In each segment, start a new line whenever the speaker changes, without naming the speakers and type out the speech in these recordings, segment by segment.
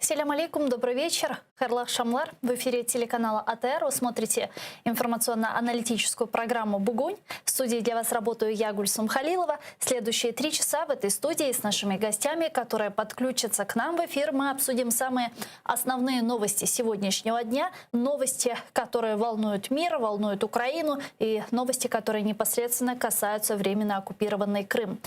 Селям алейкум, добрый вечер. Харлах Шамлар. В эфире телеканала АТР. Вы смотрите информационно-аналитическую программу «Бугунь». В студии для вас работаю я, Гульсум Халилова. Следующие 3 часа в этой студии с нашими гостями, которые подключатся к нам в эфир, мы обсудим самые основные новости сегодняшнего дня. Новости, которые волнуют мир, волнуют Украину, и новости, которые непосредственно касаются временно оккупированной Крым.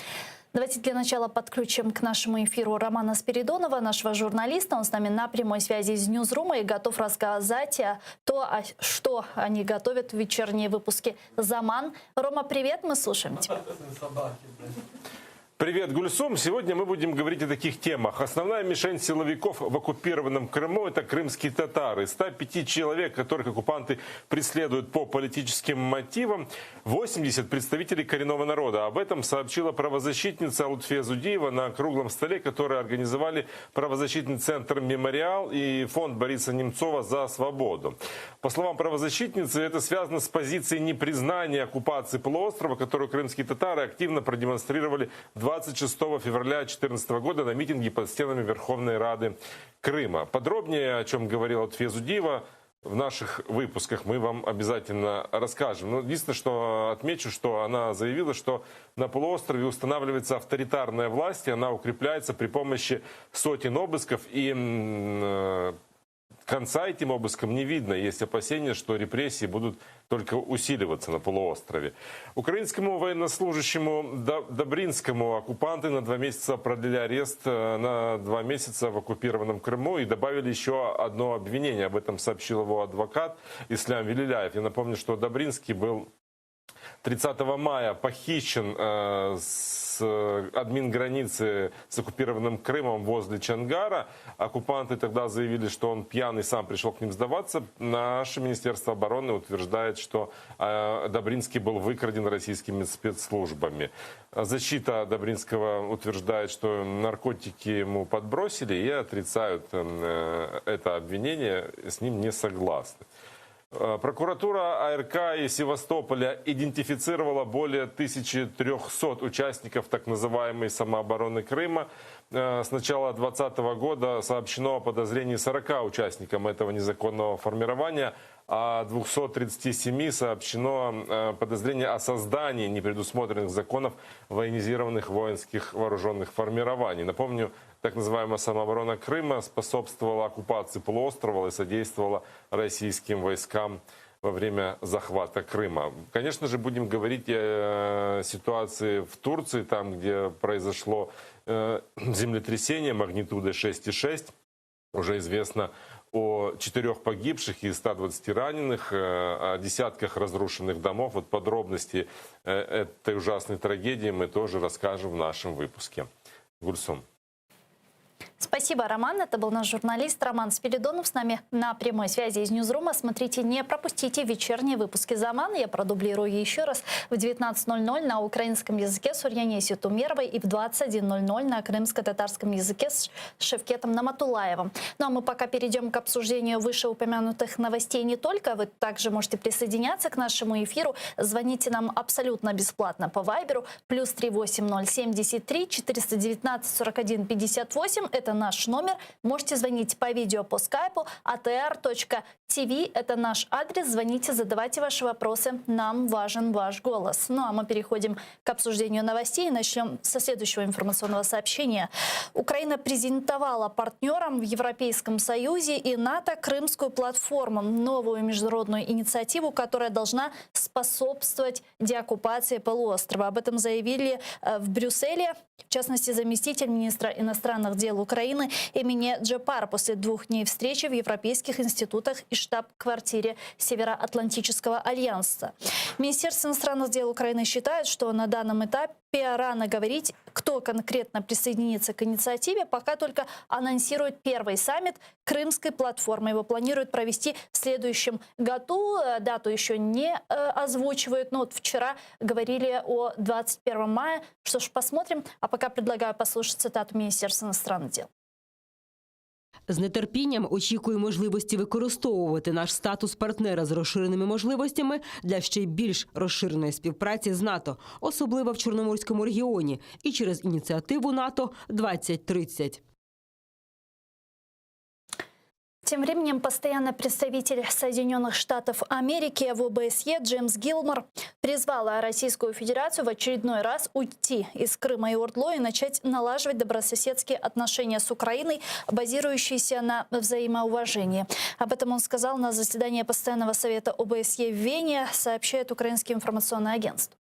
Давайте для начала подключим к нашему эфиру Романа Спиридонова, нашего журналиста. Он с нами на прямой связи из Ньюзрума и готов рассказать то, что они готовят в вечерние выпуски «Заман». Рома, привет, мы слушаем тебя.
Привет, Гульсум. Сегодня мы будем говорить о таких темах. Основная мишень силовиков в оккупированном Крыму – это крымские татары. 105 человек, которых оккупанты преследуют по политическим мотивам, 80 представителей коренного народа. Об этом сообщила правозащитница Лутфия Зудиева на круглом столе, который организовали правозащитный центр «Мемориал» и фонд Бориса Немцова «За свободу». По словам правозащитницы, это связано с позицией непризнания оккупации полуострова, которую крымские татары активно продемонстрировали 26 февраля 2014 года на митинге под стенами Верховной Рады Крыма. Подробнее, о чем говорила Лутфия Зудиева, в наших выпусках мы вам обязательно расскажем. Но единственное, что отмечу, что она заявила, что на полуострове устанавливается авторитарная власть, и она укрепляется при помощи сотен обысков, и конца этим обыскам не видно. Есть опасения, что репрессии будут только усиливаться на полуострове. Украинскому военнослужащему Добринскому оккупанты на 2 месяца продлили арест на 2 месяца в оккупированном Крыму и добавили еще одно обвинение. Об этом сообщил его адвокат Ислам Велиляев. Я напомню, что Добринский был 30 мая похищен с админграницы с оккупированным Крымом возле Чонгара. Оккупанты тогда заявили, что он пьяный сам пришел к ним сдаваться. Наше Министерство обороны утверждает, что Добринский был выкраден российскими спецслужбами. Защита Добринского утверждает, что наркотики ему подбросили, и отрицают это обвинение, с ним не согласны. Прокуратура АРК и Севастополя идентифицировала более 1300 участников так называемой самообороны Крыма. С начала 2020 года сообщено о подозрении 40 участникам этого незаконного формирования, а 237 сообщено подозрение о создании непредусмотренных законов военизированных воинских вооруженных формирований. Напомню, так называемая самооборона Крыма способствовала оккупации полуострова и содействовала российским войскам во время захвата Крыма. Конечно же, будем говорить о ситуации в Турции, там, где произошло землетрясение магнитудой 6,6. Уже известно о 4 погибших и 120 раненых, о десятках разрушенных домов. Вот подробности этой ужасной трагедии мы тоже расскажем в нашем выпуске. Гульсум.
Спасибо, Роман. Это был наш журналист Роман Спиридонов с нами на прямой связи из Ньюзрума. Смотрите, не пропустите вечерние выпуски «Замана». Я продублирую еще раз в 19:00 на украинском языке с Урьяне Ситумеровой и в 21:00 на крымско-татарском языке с Шевкетом Наматулаевым. Ну а мы пока перейдем к обсуждению вышеупомянутых новостей не только. Вы также можете присоединяться к нашему эфиру. Звоните нам абсолютно бесплатно по вайберу +380 73 419 41 58. Это наш номер. Можете звонить по видео по скайпу atr.tv. Это наш адрес. Звоните, задавайте ваши вопросы. Нам важен ваш голос. Ну а мы переходим к обсуждению новостей. Начнем со следующего информационного сообщения. Украина презентовала партнерам в Европейском Союзе и НАТО Крымскую платформу. Новую международную инициативу, которая должна способствовать деоккупации полуострова. Об этом заявили в Брюсселе, в частности, заместитель министра иностранных дел Украины Эмине Джапар после 2 дней встречи в европейских институтах и штаб-квартире Североатлантического альянса. Министерство иностранных дел Украины считает, что на данном этапе рано говорить, кто конкретно присоединится к инициативе, пока только анонсирует первый саммит Крымской платформы. Его планируют провести в следующем году. Дату еще не озвучивают, но вот вчера говорили о 21 мая. Что ж, посмотрим. А пока предлагаю послушать цитату Министерства иностранных дел.
З нетерпінням очікую можливості використовувати наш статус партнера з розширеними можливостями для ще й більш розширеної співпраці з НАТО, особливо в Чорноморському регіоні, і через ініціативу НАТО 2030.
Тем временем постоянный представитель Соединенных Штатов Америки в ОБСЕ Джеймс Гилмор призвал Российскую Федерацию в очередной раз уйти из Крыма и ОРДЛО и начать налаживать добрососедские отношения с Украиной, базирующиеся на взаимоуважении. Об этом он сказал на заседании Постоянного совета ОБСЕ в Вене, сообщает Украинское информационное агентство.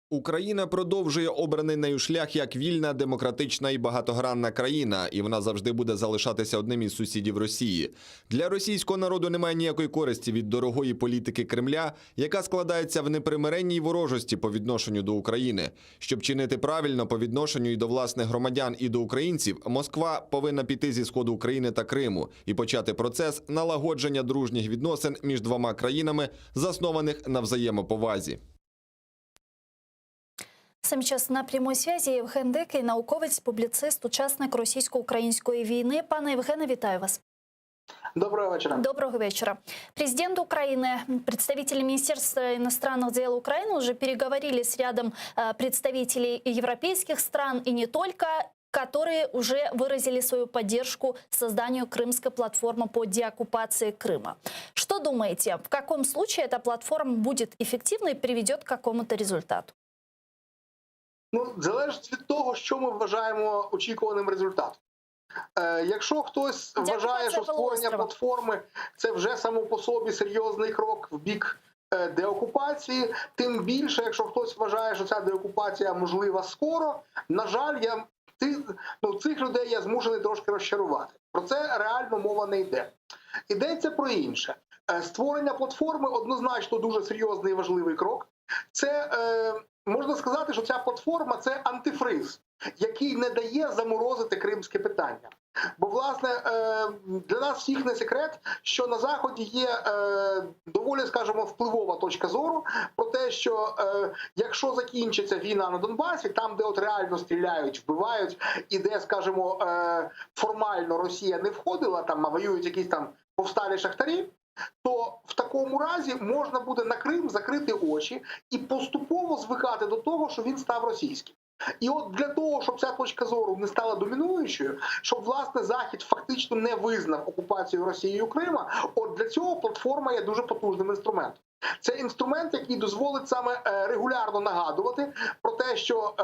Україна продовжує обраний нею шлях як вільна, демократична і багатогранна країна, і вона завжди буде залишатися одним із сусідів Росії. Для російського народу немає ніякої користі від дорогої політики Кремля, яка складається в непримиренній ворожості по відношенню до України. Щоб чинити правильно по відношенню і до власних громадян, і до українців, Москва повинна піти зі сходу України та Криму і почати процес налагодження дружніх відносин між двома країнами, заснованих на взаємоповазі.
Саме час на прямой связи Євген Дикий, науковець, публіцист, учасник російсько-української війни. Пане Євгене, вітаю вас.
Доброго вечера.
Доброго вечера. Президент Украины, представители Министерства иностранных дел Украины уже переговорили с рядом представителей европейских стран и не только, которые уже выразили свою поддержку созданию крымской платформы по деоккупации Крыма. Что думаете, в каком случае эта платформа будет эффективной и приведет к какому-то результату?
Ну, залежить від того, що ми вважаємо очікуваним результатом. Якщо хтось вважає, що створення платформи – це вже само по собі серйозний крок в бік деокупації, тим більше, якщо хтось вважає, що ця деокупація можлива скоро, на жаль, цих людей я змушений трошки розчарувати. Про це реально мова не йде. Йдеться про інше. Створення платформи однозначно дуже серйозний і важливий крок. Це, можна сказати, що ця платформа – це антифриз, який не дає заморозити кримське питання. Бо, власне, для нас всіх не секрет, що на Заході є доволі, скажімо, впливова точка зору про те, що якщо закінчиться війна на Донбасі, там, де от реально стріляють, вбивають, і де, скажімо, формально Росія не входила, там, а воюють якісь там повсталі шахтарі, то в такому разі можна буде на Крим закрити очі і поступово звикати до того, що він став російським. І от для того, щоб ця точка зору не стала домінуючою, щоб, власне, Захід фактично не визнав окупацію Росією Крима, от для цього платформа є дуже потужним інструментом. Це інструмент, який дозволить саме регулярно нагадувати про те, що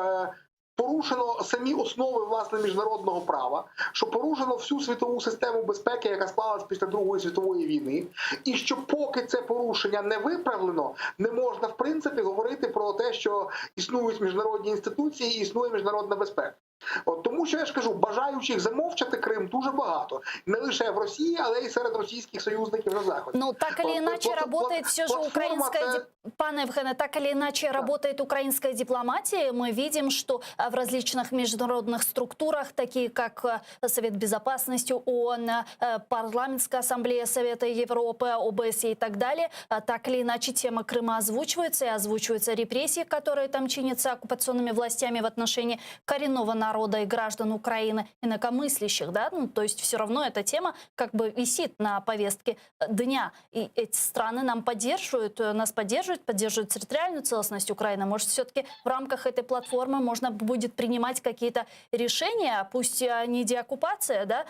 порушено самі основи, власне, міжнародного права, що порушено всю світову систему безпеки, яка склалась після Другої світової війни, і що поки це порушення не виправлено, не можна, в принципі, говорити про те, що існують міжнародні інституції і існує міжнародна безпека. От тому, що я ж кажу, бажаючих замовчати Крим дуже багато. Не лише в Росії, але й серед російських союзників на Заходе.
Ну, так или иначе работает все же украинская... Пане Евгене, так или иначе работает украинская дипломатия. Мы видим, что в различных международных структурах, такие как Совет Безопасности ООН, Парламентская ассамблея Совета Европы, ОБСЕ и так далее, так или иначе тема Крыма озвучивается, и озвучиваются репрессии, которые там чинятся оккупационными властями в отношении коренного народа и граждан Украины, инакомыслящих, да, ну, то есть все равно эта тема как бы висит на повестке дня, и эти страны нас поддерживают территориальную целостность Украины. Может, все-таки в рамках этой платформы можно будет принимать какие-то решения, пусть не деоккупация, да,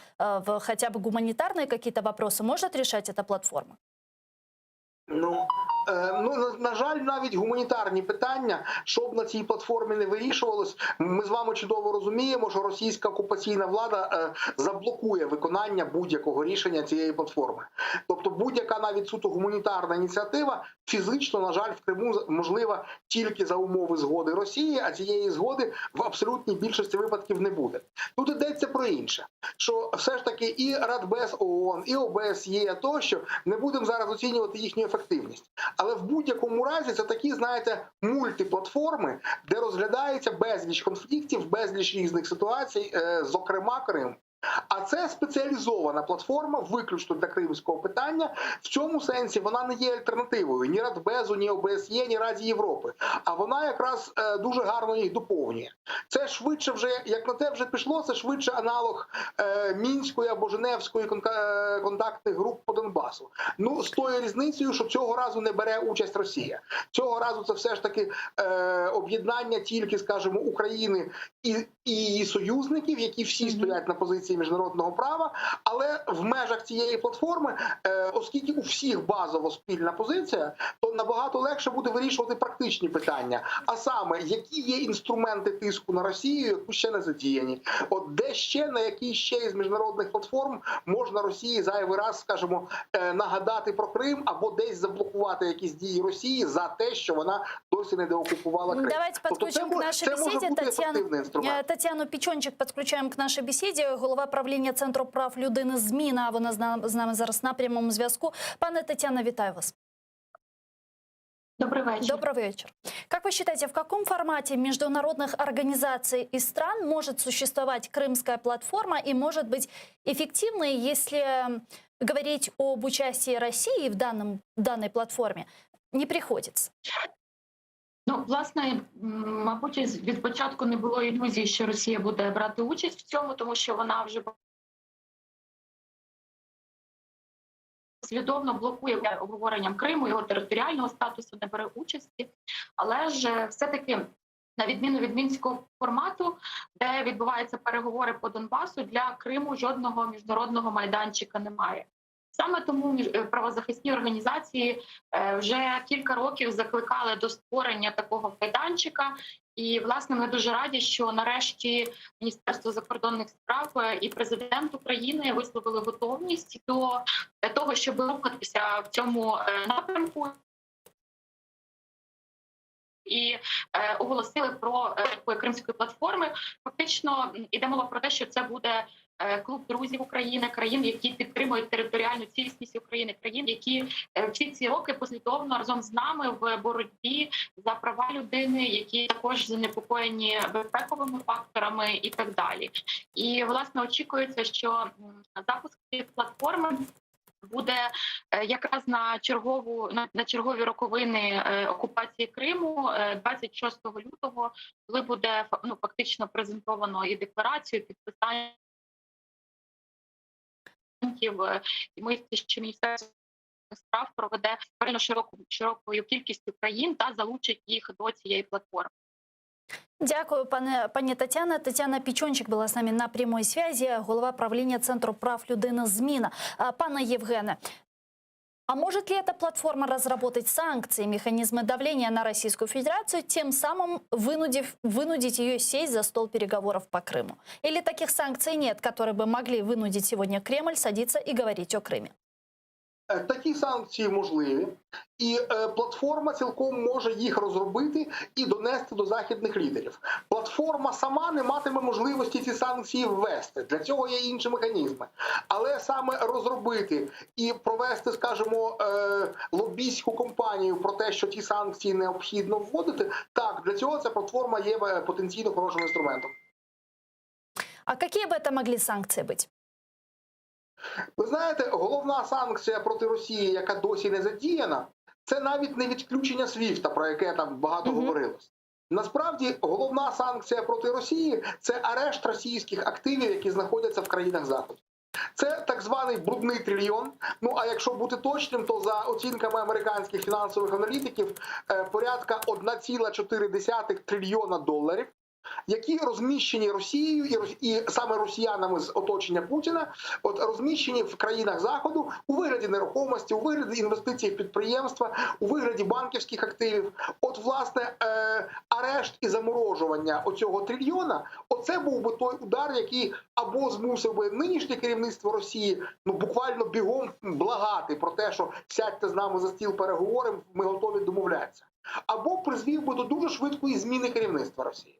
хотя бы гуманитарные какие-то вопросы может решать эта платформа?
На жаль, навіть гуманітарні питання, щоб на цій платформі не вирішувалось, ми з вами чудово розуміємо, що російська окупаційна влада заблокує виконання будь-якого рішення цієї платформи. Тобто будь-яка навіть суто гуманітарна ініціатива фізично, на жаль, в Криму можлива тільки за умови згоди Росії, а цієї згоди в абсолютній більшості випадків не буде. Тут йдеться про інше, що все ж таки і Радбез ООН, і ОБСЄ тощо, не будемо зараз оцінювати їхню ефективність. Але в будь-якому разі це такі, знаєте, мультиплатформи, де розглядається безліч конфліктів, безліч різних ситуацій, зокрема Крим. А це спеціалізована платформа виключно для кримського питання. В цьому сенсі вона не є альтернативою ні Радбезу, ні ОБСЄ, ні Раді Європи. А вона якраз дуже гарно їх доповнює. Це швидше вже, як на те вже пішло, це швидше аналог Мінської або Женевської контактних груп по Донбасу. Ну, з тою різницею, що цього разу не бере участь Росія. Цього разу це все ж таки об'єднання тільки, скажімо, України і її союзників, які всі стоять на позиції позиції міжнародного права, але в межах цієї платформи, оскільки у всіх базово спільна позиція, то набагато легше буде вирішувати практичні питання. А саме, які є інструменти тиску на Росію, яку ще не задіяні. От де ще, на якій ще із міжнародних платформ можна Росії зайвий раз, скажімо, нагадати про Крим або десь заблокувати якісь дії Росії за те, що вона досі не деокупувала Крим.
Давайте подключим к нашей беседе Тетяну Пічончик подключаем к нашей беседе. Голова правління Центру прав людини ЗМІна. Вона з нами зараз на прямому зв'язку. Пане Тетяна, вітаю вас.
Добрый вечер.
Добрый вечер. Как вы считаете, в каком формате международных организаций и стран может существовать Крымская платформа и может быть эффективной, если говорить об участии России в данной платформе не приходится?
Ну, власне, мабуть, від початку не було ілюзій, що Росія буде брати участь в цьому, тому що вона вже послідовно блокує обговоренням Криму, його територіального статусу, не бере участі. Але ж все-таки, на відміну від мінського формату, де відбуваються переговори по Донбасу, для Криму жодного міжнародного майданчика немає. Саме тому правозахисні організації вже кілька років закликали до створення такого майданчика. І, власне, ми дуже раді, що нарешті Міністерство закордонних справ і президент України висловили готовність до того, щоб рухатися в цьому напрямку. І оголосили про Кримської платформи. Фактично йде мова про те, що це буде клуб друзів України, країн, які підтримують територіальну цілісність України, країн, які всі ці роки послідовно разом з нами в боротьбі за права людини, які також занепокоєні безпековими факторами і так далі. І, власне, очікується, що запуск цієї платформи буде якраз на чергові роковини окупації Криму 26 лютого, коли буде фактично презентовано і декларацію, підписання. І ми, що Міністерство справ проведе широкою кількістю країн та залучить їх до цієї платформи.
Дякую, пані Тетяна. Тетяна Пічончик була з нами на прямій зв'язі, голова правління Центру прав людини ЗМІна. Пане Євгене, а может ли эта платформа разработать санкции, механизмы давления на Российскую Федерацию, тем самым вынудить ее сесть за стол переговоров по Крыму? Или таких санкций нет, которые бы могли вынудить сегодня Кремль садиться и говорить о Крымі?
Такі санкції можливі, і платформа цілком може їх розробити і донести до західних лідерів. Платформа сама не матиме можливості ці санкції ввести. Для цього є інші механізми. Але саме розробити і провести, скажімо, лобійську кампанію про те, що ті санкції необхідно вводити, так, для цього ця платформа є потенційно хорошим інструментом.
А які б це могли санкції бути?
Ви знаєте, головна санкція проти Росії, яка досі не задіяна, це навіть не відключення СВІФТа, про яке там багато говорилось. Насправді, головна санкція проти Росії – це арешт російських активів, які знаходяться в країнах Заходу. Це так званий брудний трильйон. Ну, а якщо бути точним, то за оцінками американських фінансових аналітиків, порядка 1,4 трильйона доларів, які розміщені Росією і саме росіянами з оточення Путіна, от розміщені в країнах Заходу у вигляді нерухомості, у вигляді інвестицій в підприємства, у вигляді банківських активів. От, власне, арешт і заморожування оцього трильйона, оце був би той удар, який або змусив би нинішнє керівництво Росії, ну, буквально бігом благати про те, що сядьте з нами за стіл переговорів, ми готові домовлятися. Або призвів би до дуже швидкої зміни керівництва Росії.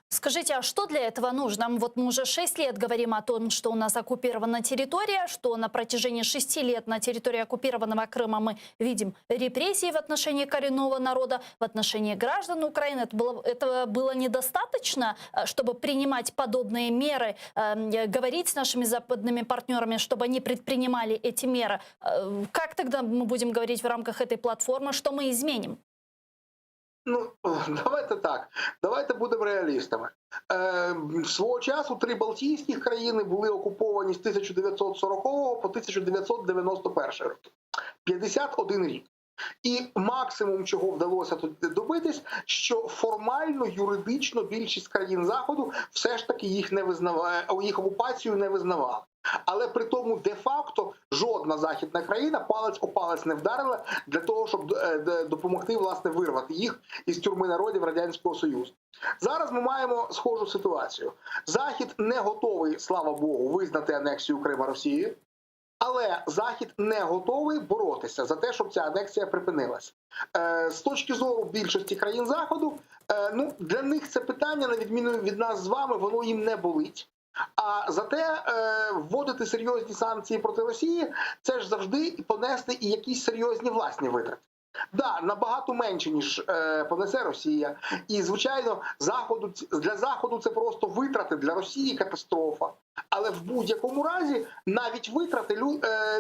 Скажите, а что для этого нужно? Вот мы уже 6 лет говорим о том, что у нас оккупирована территория, что на протяжении 6 лет на территории оккупированного Крыма мы видим репрессии в отношении коренного народа, в отношении граждан Украины. Это было недостаточно, чтобы принимать подобные меры, говорить с нашими западными партнерами, чтобы они предпринимали эти меры. Как тогда мы будем говорить в рамках этой платформы, что мы изменим?
Ну, давайте так. Давайте будемо реалістами. Свого часу 3 балтійських країни були окуповані з 1940 по 1991 рік. 51 рік. І максимум, чого вдалося тут добитись, що формально, юридично більшість країн Заходу все ж таки їх не визнаває, їх окупацію не визнавала. Але при тому де-факто жодна західна країна палець о палець не вдарила для того, щоб допомогти, власне, вирвати їх із тюрми народів Радянського Союзу. Зараз ми маємо схожу ситуацію. Захід не готовий, слава Богу, визнати анексію Крима Росією, але Захід не готовий боротися за те, щоб ця анексія припинилась. З точки зору більшості країн Заходу, для них це питання, на відміну від нас з вами, воно їм не болить. А зате вводити серйозні санкції проти Росії – це ж завжди понести і якісь серйозні власні витрати. Да, набагато менше, ніж понесе Росія. І, звичайно, для Заходу це просто витрати, для Росії катастрофа. Але в будь-якому разі навіть витрати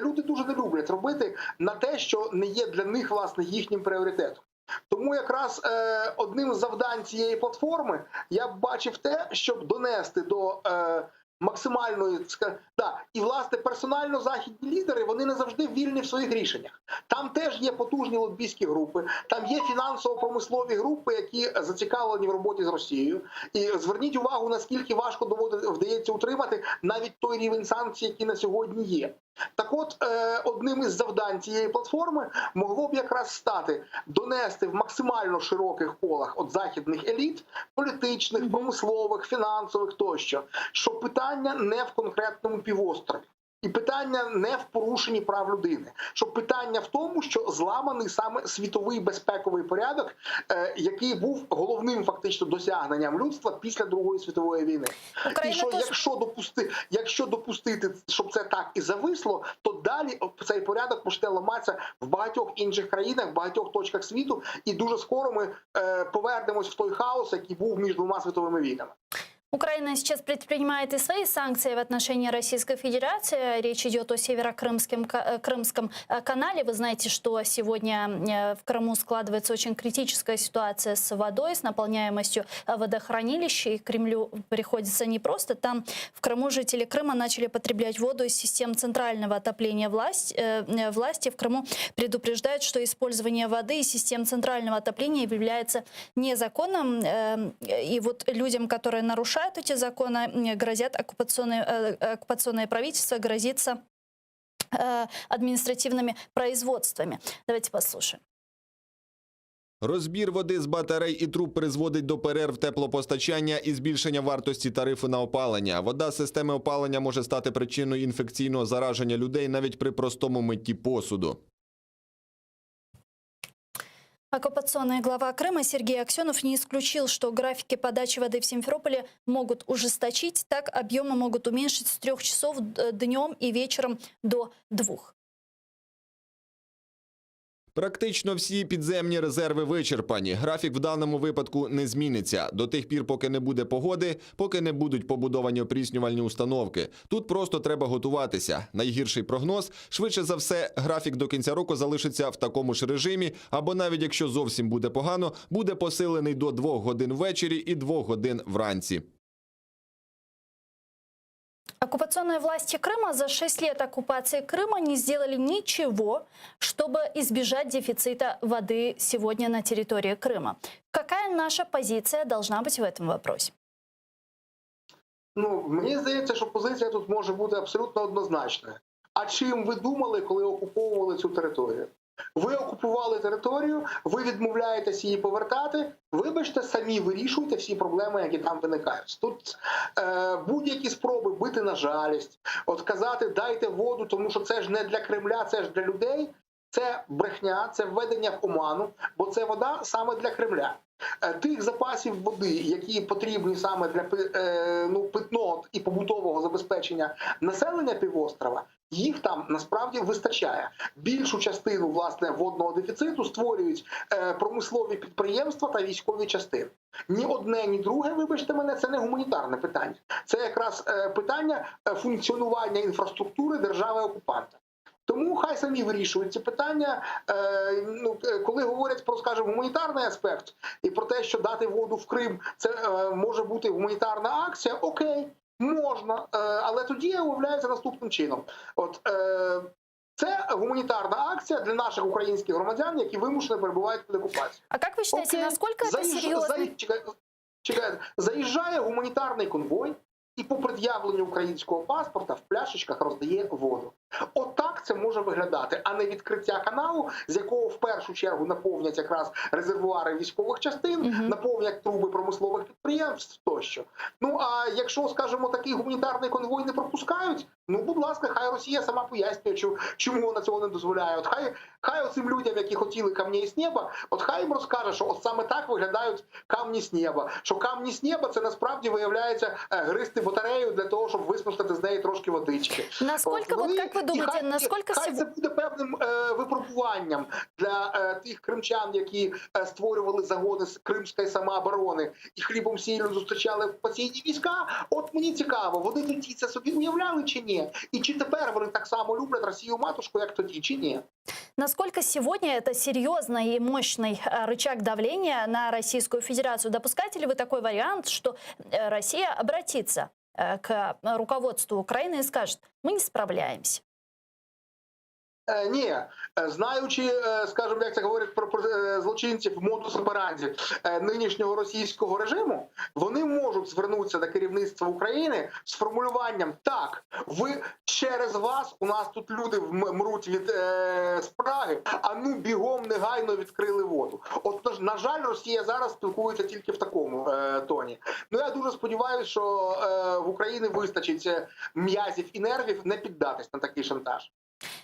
люди дуже не люблять робити на те, що не є для них, власне, їхнім пріоритетом. Тому якраз одним з завдань цієї платформи я б бачив те, щоб донести до максимальної, і, власне, персонально західні лідери, вони не завжди вільні в своїх рішеннях. Там теж є потужні лобістські групи, там є фінансово-промислові групи, які зацікавлені в роботі з Росією. І зверніть увагу, наскільки важко вдається утримати навіть той рівень санкцій, який на сьогодні є. Так от, одним із завдань цієї платформи могло б якраз стати донести в максимально широких колах от західних еліт, політичних, промислових, фінансових тощо, що питання не в конкретному півострові. І питання не в порушенні прав людини, що питання в тому, що зламаний саме світовий безпековий порядок, який був головним фактично досягненням людства після Другої світової війни.
Україна
і що
теж...
якщо допустити, щоб це так і зависло, то далі цей порядок почне ламатися в багатьох інших країнах, в багатьох точках світу, і дуже скоро ми повернемось в той хаос, який був між двома світовими війнами.
Украина сейчас предпринимает и свои санкции в отношении Российской Федерации. Речь идет о Северо-Крымском канале. Вы знаете, что сегодня в Крыму складывается очень критическая ситуация с водой, с наполняемостью водохранилищ. И Кремлю приходится непросто. Там в Крыму жители Крыма начали потреблять воду из систем центрального отопления. Власти в Крыму предупреждают, что использование воды из систем центрального отопления является незаконным. И вот людям, которые нарушают эти законы, грозят оккупационное правительство, грозится административными производствами. Давайте послушаем.
Розбір води з батарей і труб призводить до перерв теплопостачання і збільшення вартості тарифу на опалення. Вода з системи опалення може стати причиною інфекційного зараження людей навіть при простому митті посуду.
Оккупационный глава Крыма Сергей Аксенов не исключил, что графики подачи воды в Симферополе могут ужесточить, так объемы могут уменьшить с 3 часов днем и вечером до 2.
Практично всі підземні резерви вичерпані. Графік в даному випадку не зміниться. До тих пір, поки не буде погоди, поки не будуть побудовані опріснювальні установки. Тут просто треба готуватися. Найгірший прогноз – швидше за все, графік до кінця року залишиться в такому ж режимі, або навіть якщо зовсім буде погано, буде посилений до 2 годин ввечері і 2 годин вранці.
Оккупационные власти Крыма за 6 лет оккупации Крыма не сделали ничего, чтобы избежать дефицита воды сегодня на территории Крыма. Какая наша позиция должна быть в этом вопросе?
Мені здається, що позиція тут може бути абсолютно однозначною. А чим ви думали, коли окуповували цю територію? Ви окупували територію, ви відмовляєтесь її повертати, вибачте, самі вирішуйте всі проблеми, які там виникають. Тут будь-які спроби бити на жалість, от казати «дайте воду, тому що це ж не для Кремля, це ж для людей», це брехня, це введення в оману, бо це вода саме для Кремля. Тих запасів води, які потрібні саме для питного і побутового забезпечення населення півострова, їх там насправді вистачає. Більшу частину, власне, водного дефіциту створюють промислові підприємства та військові частини. Ні одне, ні друге, вибачте мене, це не гуманітарне питання. Це якраз питання функціонування інфраструктури держави-окупанта. Тому хай самі вирішують ці питання. Коли говорять про, скажімо, гуманітарний аспект і про те, що дати воду в Крим – це може бути гуманітарна акція, окей, можна, але тоді виявляється наступним чином. Це гуманітарна акція для наших українських громадян, які вимушено перебувають під окупацією.
А как вы считаете, насколько это серьезно?
Заїжджає гуманітарний конвой і по пред'явленню українського паспорта в пляшечках роздає воду. Отак це може виглядати, а не відкриття каналу, з якого в першу чергу наповнять якраз резервуари військових частин, наповнять труби промислових підприємств тощо. Ну а якщо, скажімо, такий гуманітарний конвой не пропускають, ну, будь ласка, хай Росія сама пояснює, чому вона цього не дозволяє. От хай оцим людям, які хотіли камні з неба, от хай їм розкаже, що от саме так виглядають камні з неба. Що камні з неба – це насправді виявляється гристи батарею для того, щоб висмоктати з неї трошки водички.
Насколько, вот как вы думаете, насколько
хай це буде певним випробуванням для тих кримчан, які створювали загони з Кримської самооборони і хлібом сіллю зустрічали окупаційні війська? От мені цікаво, вони тоді це собі уявляли чи ні? І чи тепер вони так само люблять Росію-матушку, як тоді, чи ні?
Насколько сегодня это серьезный и мощный рычаг давления на Российскую Федерацию? Допускаете ли вы такой вариант, что Россия обратится к руководству Украины и скажет: мы не справляемся?
Ні, знаючи, скажімо, як це говорять про злочинців модус операнді нинішнього російського режиму, вони можуть звернутися до керівництва України з формулюванням: так, ви через вас, у нас тут люди мруть від спраги, а ну бігом негайно відкрили воду. От, на жаль, Росія зараз спілкується тільки в такому тоні. Ну, я дуже сподіваюся, що в Україні вистачить м'язів і нервів не піддатись на такий шантаж.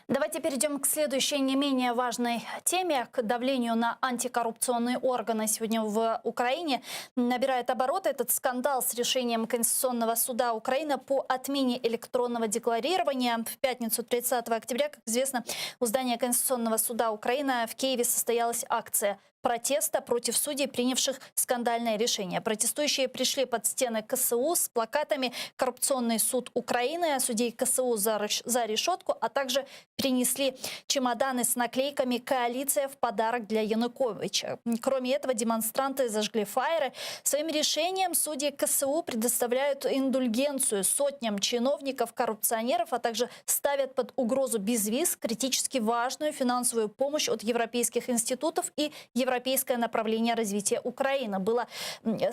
Давайте перейдем к следующей не менее важной теме, к давлению на антикоррупционные органы. Сегодня в Украине набирает обороты этот скандал с решением Конституционного суда Украины по отмене электронного декларирования. В пятницу 30 октября, как известно, у здания Конституционного суда Украины в Киеве состоялась акция протеста против судей, принявших скандальное решение. Протестующие пришли под стены КСУ с плакатами «Коррупционный суд Украины», судей КСУ за решетку, а также принесли чемоданы с наклейками «Коалиция в подарок для Януковича». Кроме этого, демонстранты зажгли фаеры. Своим решением судьи КСУ предоставляют индульгенцию сотням чиновников-коррупционеров, а также ставят под угрозу безвиз критически важную финансовую помощь от европейских институтов и европейское направление развития Украины, было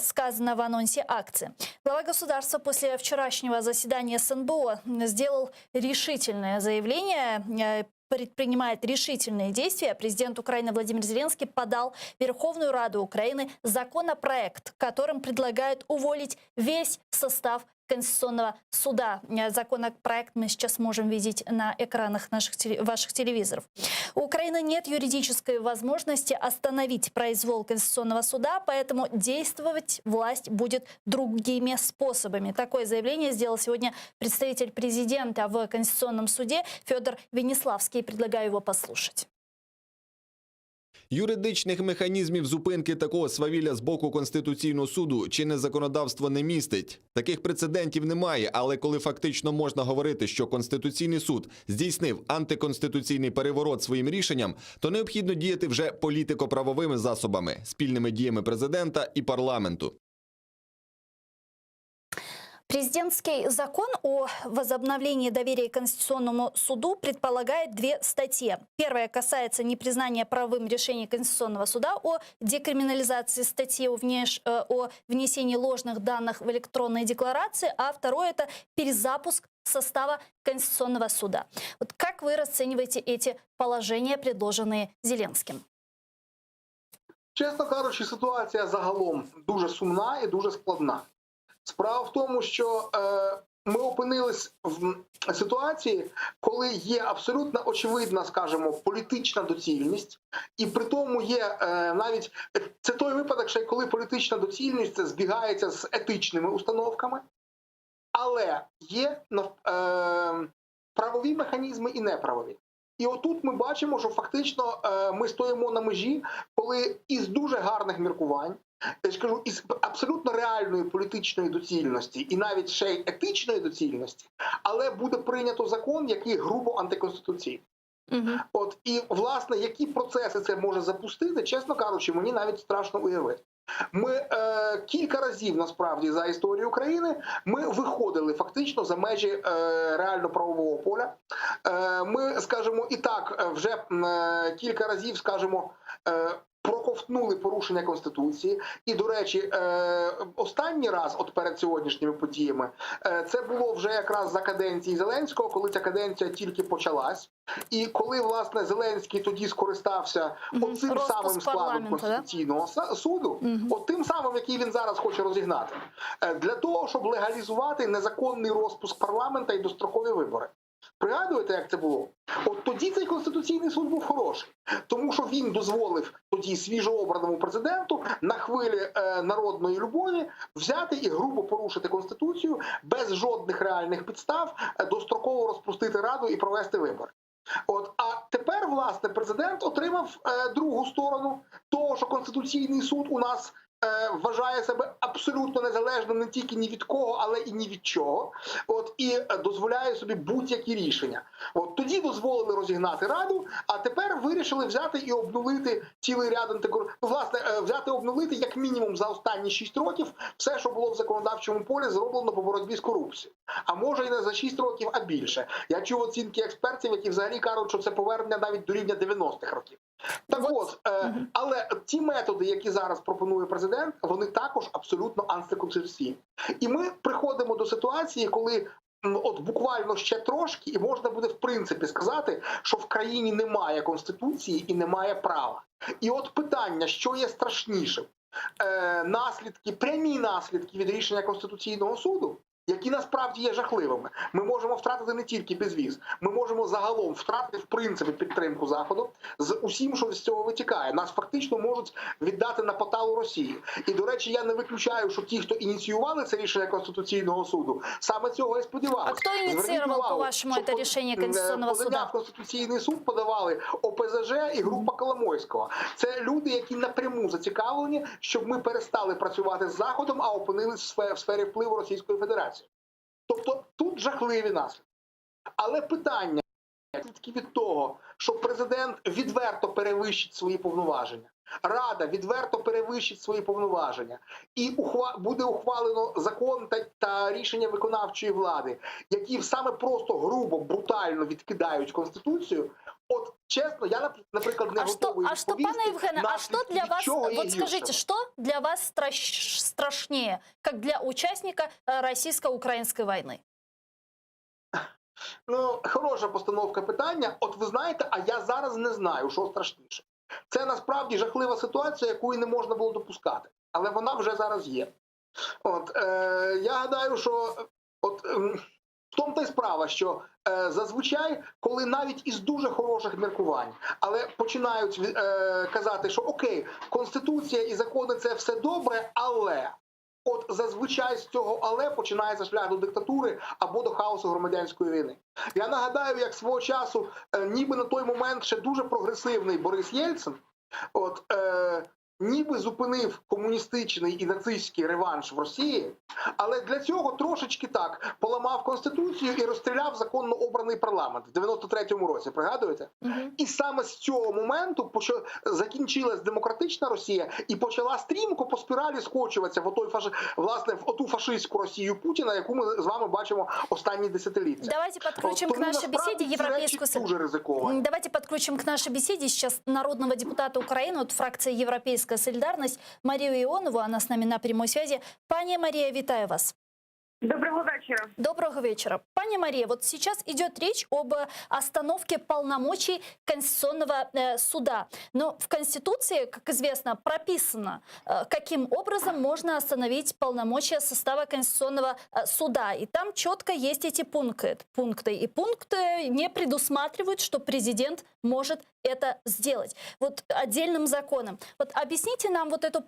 сказано в анонсе акции. Глава государства после вчерашнего заседания СНБО сделал решительное заявление, предпринимает решительные действия. Президент Украины Владимир Зеленский подал в Верховную Раду Украины законопроект, которым предлагают уволить весь состав Конституционного суда. Законопроект мы сейчас можем видеть на экранах ваших телевизоров. У Украины нет юридической возможности остановить произвол Конституционного суда, поэтому действовать власть будет другими способами. Такое заявление сделал сегодня представитель президента в Конституционном суде Федор Венеславский. Предлагаю его послушать.
Юридичних механізмів зупинки такого свавілля з боку Конституційного суду чинне законодавство не містить. Таких прецедентів немає, але коли фактично можна говорити, що Конституційний суд здійснив антиконституційний переворот своїм рішенням, то необхідно діяти вже політико-правовими засобами, спільними діями президента і парламенту.
Президентский закон о возобновлении доверия к Конституционному суду предполагает две статьи. Первая касается непризнания правовым решений Конституционного суда о декриминализации статьи о внесении ложных данных в электронные декларации, а второе – это перезапуск состава Конституционного суда. Вот как вы расцениваете эти положения, предложенные Зеленским?
Чесно кажучи, ситуація загалом дуже сумна і дуже складна. Справа в тому, що ми опинились в ситуації, коли є абсолютно очевидна, скажімо, політична доцільність, і при тому є навіть, це той випадок, що коли політична доцільність збігається з етичними установками, але є правові механізми і неправові. І отут ми бачимо, що фактично ми стоїмо на межі, коли із дуже гарних міркувань, я ж кажу, із абсолютно реальної політичної доцільності і навіть ще й етичної доцільності, але буде прийнято закон, який грубо антиконституційний. От, і, власне, які процеси це може запустити, чесно кажучи, мені навіть страшно уявити. Ми кілька разів, насправді, за історію України ми виходили фактично за межі реально-правового поля. Ми, скажімо, і так вже кілька разів, скажімо, проковтнули порушення Конституції. І, до речі, останній раз, от перед сьогоднішніми подіями, це було вже якраз за каденції Зеленського, коли ця каденція тільки почалась. І коли, власне, Зеленський тоді скористався оцим самим складом Конституційного суду, от тим самим, який він зараз хоче розігнати, для того, щоб легалізувати незаконний розпуск парламента і дострокові вибори. Пригадуєте, як це було? От тоді цей Конституційний суд був хороший, тому що він дозволив тоді свіжообраному президенту на хвилі народної любові взяти і грубо порушити Конституцію без жодних реальних підстав, достроково розпустити Раду і провести вибори. От, а тепер, власне, президент отримав другу сторону того, що Конституційний суд у нас вважає себе абсолютно незалежним не тільки ні від кого, але і ні від чого. От, і дозволяє собі будь-які рішення. От тоді дозволили розігнати Раду, а тепер вирішили взяти і обнулити цілий ряд взяти обнулити як мінімум за останні 6 років все, що було в законодавчому полі зроблено по боротьбі з корупцією. А може і не за 6 років, а більше. Я чув оцінки експертів, які взагалі кажуть, що це повернення навіть до рівня 90-х років. Так от, але ті методи, які зараз пропонує президент, вони також абсолютно антиконституційні. І ми приходимо до ситуації, коли от буквально ще трошки, і можна буде в принципі сказати, що в країні немає Конституції і немає права. І от питання, що є страшнішим? Прямі наслідки від рішення Конституційного суду, які насправді є жахливими. Ми можемо втратити не тільки безвіз, ми можемо загалом втратити в принципі підтримку Заходу з усім, що з цього витікає. Нас фактично можуть віддати на поталу Росії. І, до речі, я не виключаю, що ті, хто ініціювали це рішення Конституційного суду, саме цього і сподівалися.
А хто ініціював, по-вашому, це рішення Конституційного суду?
Подання в Конституційний суд подавали ОПЗЖ і група Коломойського. Це люди, які напряму зацікавлені, щоб ми перестали працювати з Заходом, а опинилися в сфері впливу Російської Федерації. Тобто тут жахливі наслідки. Але питання від того, що президент відверто перевищить свої повноваження, Рада відверто перевищить свої повноваження, і буде ухвалено закон та рішення виконавчої влади, які саме просто грубо, брутально відкидають Конституцію. От чесно, я, наприклад, не готовий відповісти.
Пане Євгене, а что для вас, вот скажите, что для вас страшнее, как для участника российско-украинской войны?
Ну, хороша постановка питання. От ви знаєте, а я зараз не знаю, що страшніше. Це насправді жахлива ситуація, якої не можна було допускати. Але вона вже зараз є. От, я гадаю, що в тому та й справа, що зазвичай, коли навіть із дуже хороших міркувань, але починають казати, що окей, Конституція і закони – це все добре, але... От зазвичай з цього «але» починається шлях до диктатури або до хаосу громадянської війни. Я нагадаю, як свого часу, ніби на той момент ще дуже прогресивний Борис Єльцин, ніби зупинив комуністичний і нацистський реванш в Росії, але для цього трошечки так поламав Конституцію і розстріляв законно обраний парламент в 93-му році, пригадуєте? І саме з цього моменту закінчилась демократична Росія і почала стрімко по спіралі скочуватися в оту фашистську Росію Путіна, яку ми з вами бачимо останні десятиліття.
Давайте подключим к нашей беседе европейскую... Давайте подключим к нашей беседе сейчас народного депутата Украины от фракции «Европейская солидарность» Марию Ионову. Она с нами на прямой связи. Пані Мария, вітаю вас.
Доброго вечера.
Доброго вечера. Пані Мария, вот сейчас идет речь об остановке полномочий Конституционного суда. Но в Конституции, как известно, прописано, каким образом можно остановить полномочия состава Конституционного суда. И там четко есть эти пункты. И пункты не предусматривают, что президент может это сделать. Вот отдельным законом. Вот объясните нам вот эту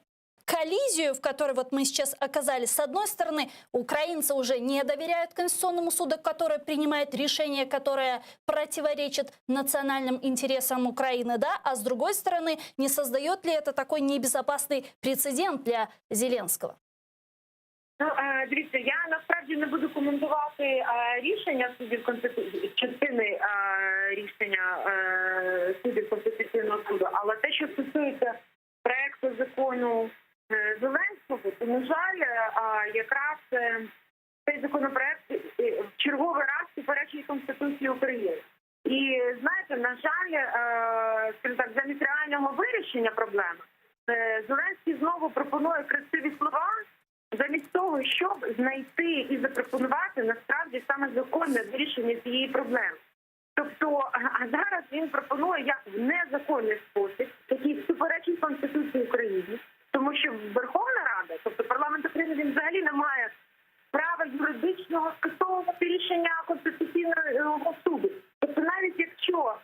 коллизию, в которой вот мы сейчас оказались. С одной стороны, украинцы уже не доверяют Конституционному суду, который принимает решения, которые противоречат национальным интересам Украины, да? А с другой стороны, не создает ли это такой небезопасный прецедент для Зеленского?
Ну, дивіться, я насправді не буду коментувати рішення суддів частини рішення суддів Конституційного суду, але те, що стосується проекту закону Зеленського, то, на жаль, якраз цей законопроект в черговий раз суперечить Конституції України. І, знаєте, на жаль, скажімо так, замість реального вирішення проблеми, Зеленський знову пропонує красиві слова, замість того, щоб знайти і запропонувати насправді саме законне вирішення цієї проблеми. Тобто, а зараз він пропонує як в незаконний спосіб, який суперечить Конституції України, тому що Верховна Рада, тобто парламент України, він взагалі не має права юридичного скасовувати рішення Конституційного суду. Тобто навіть якщо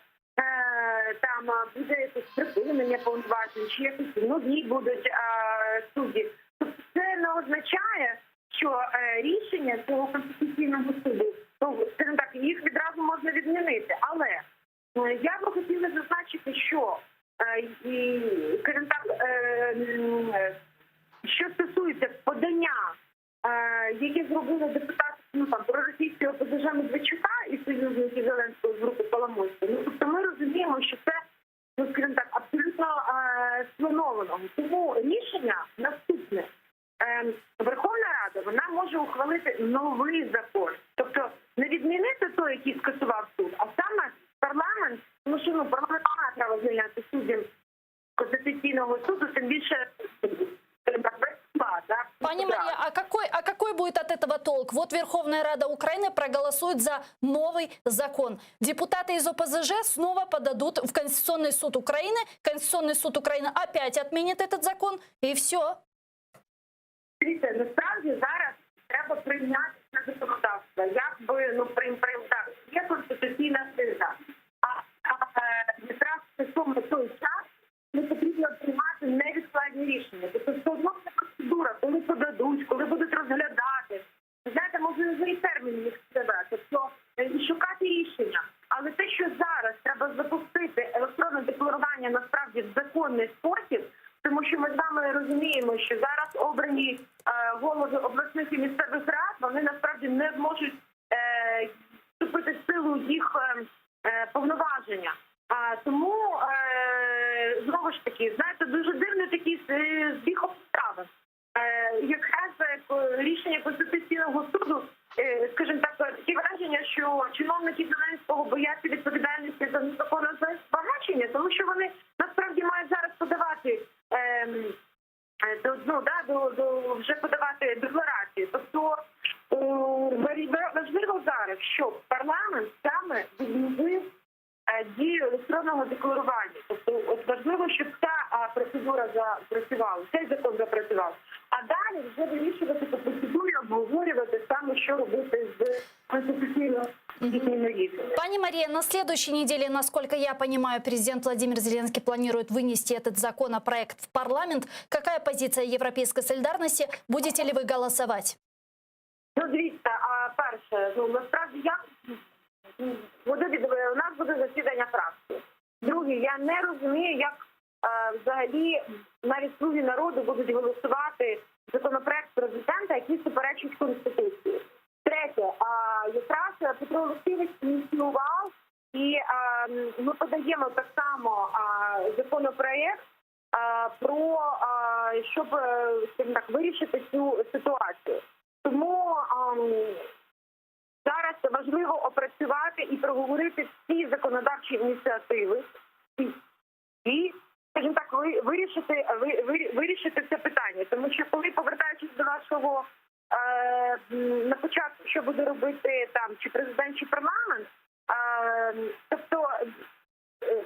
там буде якесь припинення повноважень, чи якісь нові будуть судді, то це не означає, що рішення цього Конституційного суду, ну, скажімо так, їх відразу можна відмінити. Але я би хотіла зазначити, що, скажімо так, що стосується подання, яке зробили депутати, ну, там, проросійського ОПЗЖ Медведчука і союзники Зеленського з групи Коломойського, ну, тобто ми розуміємо, що це, ну, скажімо так, абсолютно сплановано. Тому рішення наступне. Верховна Рада, вона може ухвалити новий закон. Тобто не відмінити той, який скасував суд, а саме парламент, тому що, ну, парламент має право звільняти суддів Конституційного суду, тим більше
Пани Мария, а какой будет от этого толк? Вот Верховная Рада Украины проголосует за новый закон. Депутаты из ОПЗЖ снова подадут в Конституционный суд Украины. Конституционный суд Украины опять отменит этот закон, и все.
Дивіться, насправді зараз треба прийняти це законодавство. Якби, ну, так, є конституційна сила. Якраз в цьому той час не потрібно приймати невідкладні рішення. Тобто все одно це процедура, коли подадуть, коли будуть розглядати. Знаєте, можна вже і термін їх себе, тобто і шукати рішення. Але те, що зараз треба запустити електронне декларування насправді в законний спосіб, тому що ми з вами розуміємо, що зараз обрані голови обласних і місцевих рад, вони насправді не зможуть вступити в силу їх повноваження. Тому, знову ж таки, знаєте, дуже дивний такий збіг обставин. Якраз рішення Конституційного суду, скажімо так, таке враження, що чиновники Зеленського бояться відповідальності за незаконне збагачення, тому що вони насправді мають зараз подавати вже подавати декларації. Тобто важливо зараз, щоб парламент саме відновив дію електронного декларування. Тобто от важливо, щоб ця процедура запрацювала, цей закон запрацював. А далі вже вирішувати по процедурі, обговорювати саме, що робити з конституційною рішенням.
Пани Мария, на следующей неделе, насколько я понимаю, президент Владимир Зеленский планирует вынести этот законопроект в парламент. Какая позиция Европейской солидарности? Будете ли вы голосовать?
Ну, дивіться, перше, ну, насправді у нас буде засідання фракції. Друге, я не розумію, як взагалі навіть слуги народу будуть голосувати законопроект президента, який суперечить Конституції. Третє, якраз Петро Олексійович ініціював, і ми подаємо так само законопроект про, щоб, скажімо так, вирішити цю ситуацію. Тому зараз важливо опрацювати і проговорити всі законодавчі ініціативи і, скажімо так, вирішити це питання. Тому що коли, повертаючись до вашого на початку, що буде робити там чи президент, чи парламент, тобто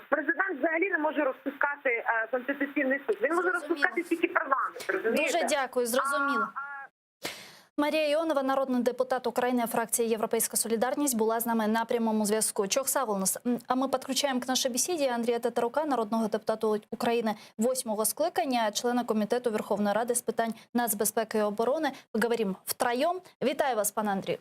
президент взагалі не може розпускати Конституційний суд. Він може розпускати тільки парламент, розумієте?
Дуже дякую, зрозуміло. Марія Іонова, народний депутат України, фракції «Європейська солідарність», була з нами на прямому зв'язку. Чохсавл у нас. А ми підключаємо к нашій бесіді Андрія Тетерука, народного депутата України 8-го скликання, члена Комітету Верховної Ради з питань нацбезпеки і оборони. Поговоримо втроєм. Вітаю вас, пан Андрій.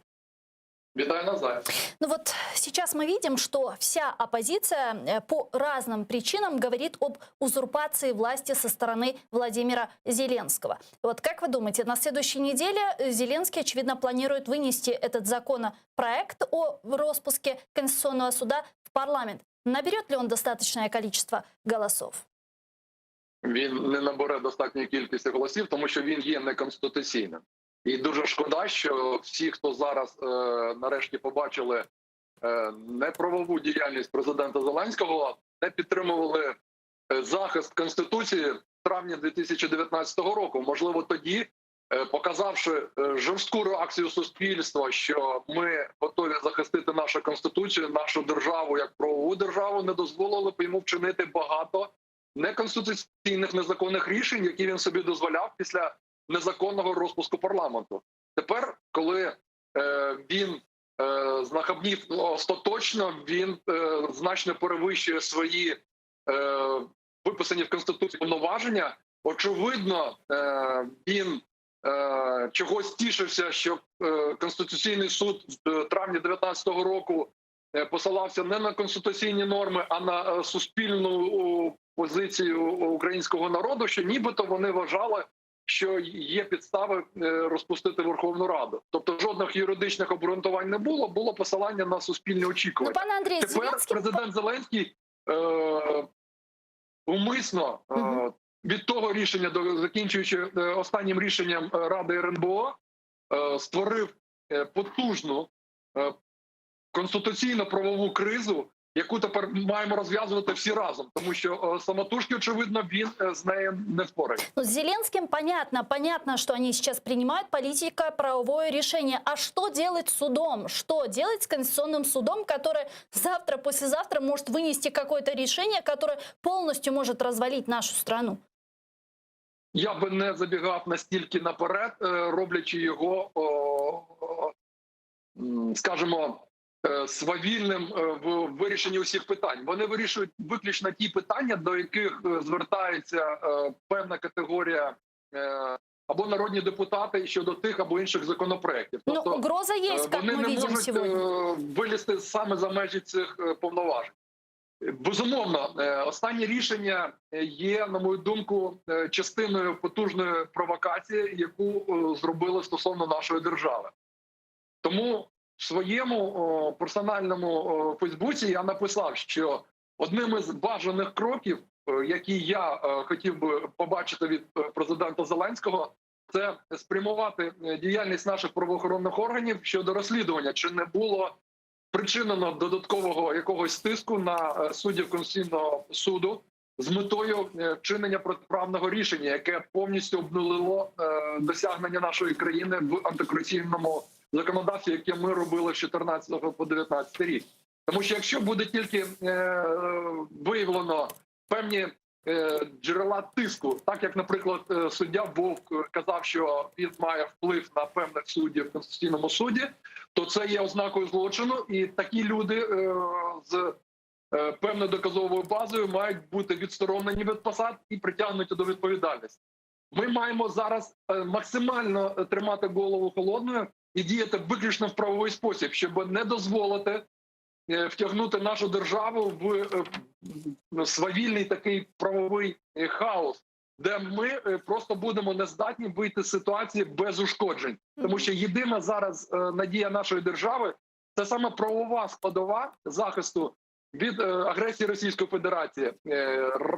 Витаю навзаим.
Ну вот сейчас мы видим, что вся оппозиция по разным причинам говорит об узурпации власти со стороны Владимира Зеленского. Вот как вы думаете, на следующей неделе Зеленский, очевидно, планирует вынести этот законопроект о распуске Конституционного суда в парламент. Наберет ли он достаточное количество голосов?
він не набере достатньої кількості голосів, тому що він є неконституційним. І дуже шкода, що всі, хто зараз нарешті побачили неправову діяльність президента Зеленського, не підтримували захист Конституції в травні 2019 року. Можливо, тоді, показавши жорстку реакцію суспільства, що ми готові захистити нашу Конституцію, нашу державу як правову державу, не дозволили б йому вчинити багато неконституційних незаконних рішень, які він собі дозволяв після незаконного розпуску парламенту. Тепер, коли він знахабнів остаточно, він значно перевищує свої виписані в Конституції повноваження. Очевидно, він чогось тішився, що Конституційний суд в травні 2019 року посилався не на конституційні норми, а на суспільну позицію українського народу, що нібито вони вважали, що є підстави розпустити Верховну Раду. Тобто жодних юридичних обґрунтувань не було, було посилання на суспільні очікування.
Ну, пане Андрій,
Тепер президент Зеленський умисно від того рішення, закінчуючи останнім рішенням Ради РНБО, створив потужну конституційно-правову кризу, яку тепер маємо розв'язувати всі разом, тому що самотужки, очевидно, він з нею не впорається.
Ну, с Зеленским понятно, что они сейчас принимают политико-правовое решение. А что делать с судом? Что делать с Конституционным судом, который завтра, послезавтра может вынести какое-то решение, которое полностью может развалить нашу страну?
Я би не забігав настільки наперед, роблячи його, скажімо, свавільним в вирішенні усіх питань. Вони вирішують виключно ті питання, до яких звертається певна категорія або народні депутати щодо тих або інших законопроєктів.
Ну, угроза есть, как
вони
мы
не
видим
можуть
сегодня.
вилізти саме за межі цих повноважень. Безумовно, останнє рішення є, на мою думку, частиною потужної провокації, яку зробили стосовно нашої держави. Тому в своєму персональному Фейсбуці я написав, що одним із бажаних кроків, які я хотів би побачити від президента Зеленського, це спрямувати діяльність наших правоохоронних органів щодо розслідування, чи не було причинено додаткового якогось тиску на суддів Конституційного суду з метою вчинення протиправного рішення, яке повністю обнулило досягнення нашої країни в антикорупційному законодавстві, яке ми робили з 14 по 19 рік. Тому що якщо буде тільки виявлено певні джерела тиску, так як, наприклад, суддя Вовк казав, що він має вплив на певних суддів в Конституційному суді, то це є ознакою злочину, і такі люди з певною доказовою базою мають бути відсторонені від посад і притягнуті до відповідальності. Ми маємо зараз максимально тримати голову холодною і діяти виключно в правовий спосіб, щоб не дозволити втягнути нашу державу в свавільний такий правовий хаос, де ми просто будемо нездатні вийти з ситуації без ушкоджень. Тому що єдина зараз надія нашої держави – це саме правова складова захисту від агресії Російської Федерації,